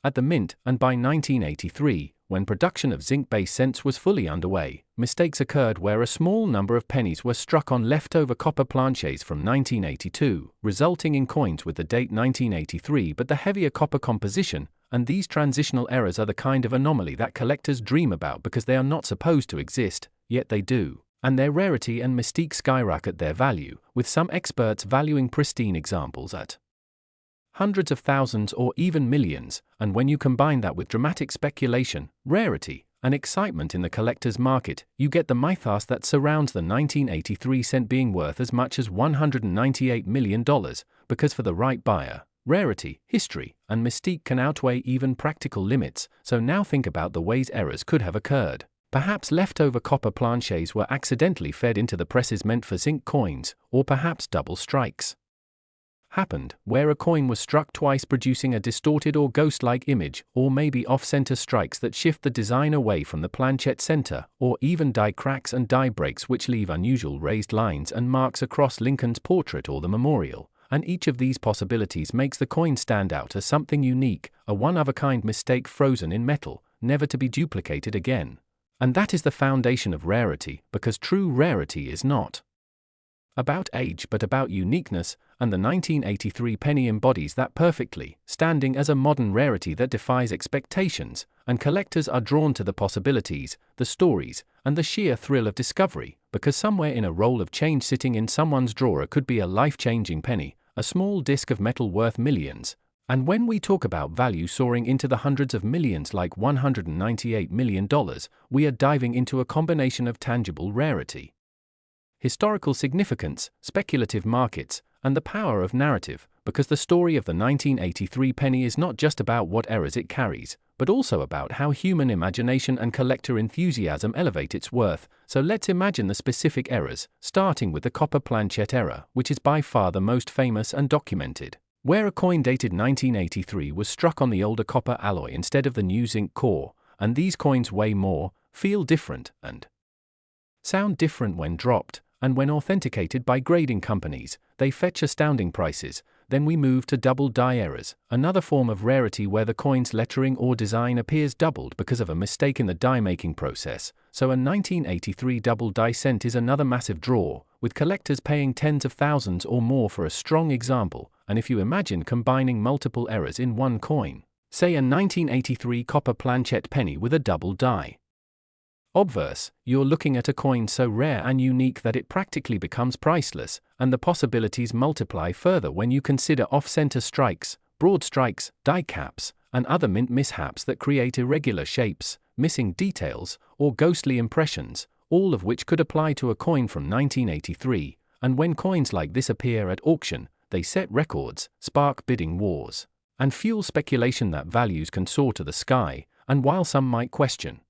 at the mint. And by 1983, when production of zinc-based cents was fully underway, mistakes occurred where a small number of pennies were struck on leftover copper planchets from 1982, resulting in coins with the date 1983 but the heavier copper composition. And these transitional errors are the kind of anomaly that collectors dream about because they are not supposed to exist, yet they do, and their rarity and mystique skyrocket their value, with some experts valuing pristine examples at hundreds of thousands or even millions. And when you combine that with dramatic speculation, rarity, and excitement in the collector's market, you get the mythos that surrounds the 1983 cent being worth as much as $198 million, because for the right buyer, Rarity, history, and mystique can outweigh even practical limits, so now think about the ways errors could have occurred. Perhaps leftover copper planchets were accidentally fed into the presses meant for zinc coins, or perhaps double strikes happened, where a coin was struck twice producing a distorted or ghost-like image, or maybe off-center strikes that shift the design away from the planchet center, or even die cracks and die breaks which leave unusual raised lines and marks across Lincoln's portrait or the memorial. And each of these possibilities makes the coin stand out as something unique, a one-of-a-kind mistake frozen in metal, never to be duplicated again. And that is the foundation of rarity, because true rarity is not about age but about uniqueness, and the 1983 penny embodies that perfectly, standing as a modern rarity that defies expectations, and collectors are drawn to the possibilities, the stories, and the sheer thrill of discovery, because somewhere in a roll of change sitting in someone's drawer could be a life-changing penny, a small disc of metal worth millions. And when we talk about value soaring into the hundreds of millions like $198 million, we are diving into a combination of tangible rarity, historical significance, speculative markets, and the power of narrative, because the story of the 1983 penny is not just about what errors it carries, but also about how human imagination and collector enthusiasm elevate its worth. So let's imagine the specific errors, starting with the copper planchet error, which is by far the most famous and documented, where a coin dated 1983 was struck on the older copper alloy instead of the new zinc core, and these coins weigh more, feel different, and sound different when dropped. And when authenticated by grading companies, they fetch astounding prices. Then we move to double die errors, another form of rarity where the coin's lettering or design appears doubled because of a mistake in the die-making process. So a 1983 double die cent is another massive draw, with collectors paying tens of thousands or more for a strong example. And if you imagine combining multiple errors in one coin, say a 1983 copper planchet penny with a double die obverse, you're looking at a coin so rare and unique that it practically becomes priceless, and the possibilities multiply further when you consider off-center strikes, broad strikes, die caps, and other mint mishaps that create irregular shapes, missing details, or ghostly impressions, all of which could apply to a coin from 1983. And when coins like this appear at auction, they set records, spark bidding wars, and fuel speculation that values can soar to the sky. And while some might question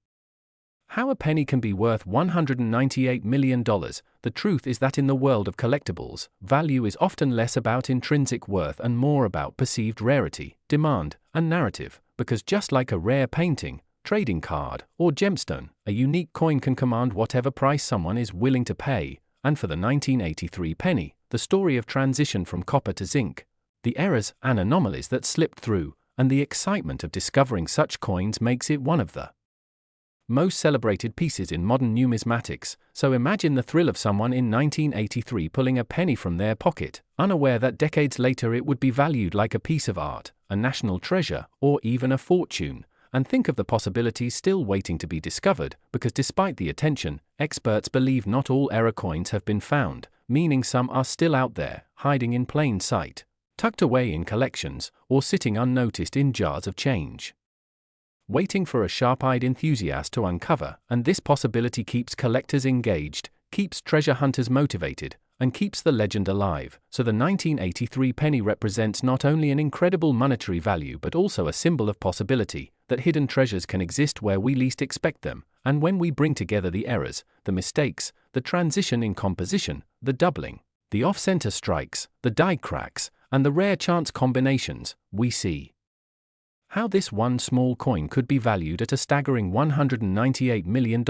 how a penny can be worth $198 million, the truth is that in the world of collectibles, value is often less about intrinsic worth and more about perceived rarity, demand, and narrative, because just like a rare painting, trading card, or gemstone, a unique coin can command whatever price someone is willing to pay. And for the 1983 penny, the story of transition from copper to zinc, the errors and anomalies that slipped through, and the excitement of discovering such coins makes it one of the most celebrated pieces in modern numismatics. So imagine the thrill of someone in 1983 pulling a penny from their pocket, unaware that decades later it would be valued like a piece of art, a national treasure, or even a fortune. And think of the possibilities still waiting to be discovered, because despite the attention, experts believe not all error coins have been found, meaning some are still out there, hiding in plain sight, tucked away in collections, or sitting unnoticed in jars of change, waiting for a sharp-eyed enthusiast to uncover. And this possibility keeps collectors engaged, keeps treasure hunters motivated, and keeps the legend alive. So the 1983 penny represents not only an incredible monetary value but also a symbol of possibility, that hidden treasures can exist where we least expect them. And when we bring together the errors, the mistakes, the transition in composition, the doubling, the off-center strikes, the die cracks, and the rare chance combinations, we see how this one small coin could be valued at a staggering $198 million,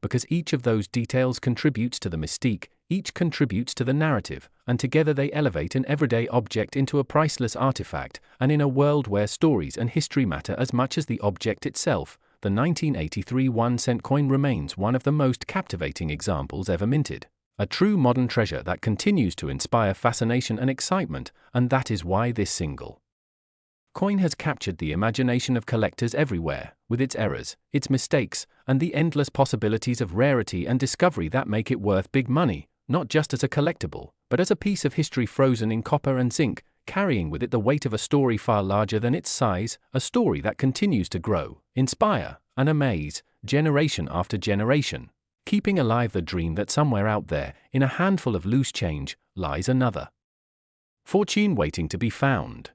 because each of those details contributes to the mystique, each contributes to the narrative, and together they elevate an everyday object into a priceless artifact. And in a world where stories and history matter as much as the object itself, the 1983 1-cent coin remains one of the most captivating examples ever minted. A true modern treasure that continues to inspire fascination and excitement, and that is why this single coin has captured the imagination of collectors everywhere, with its errors, its mistakes, and the endless possibilities of rarity and discovery that make it worth big money, not just as a collectible, but as a piece of history frozen in copper and zinc, carrying with it the weight of a story far larger than its size, a story that continues to grow, inspire, and amaze, generation after generation, keeping alive the dream that somewhere out there, in a handful of loose change, lies another fortune waiting to be found.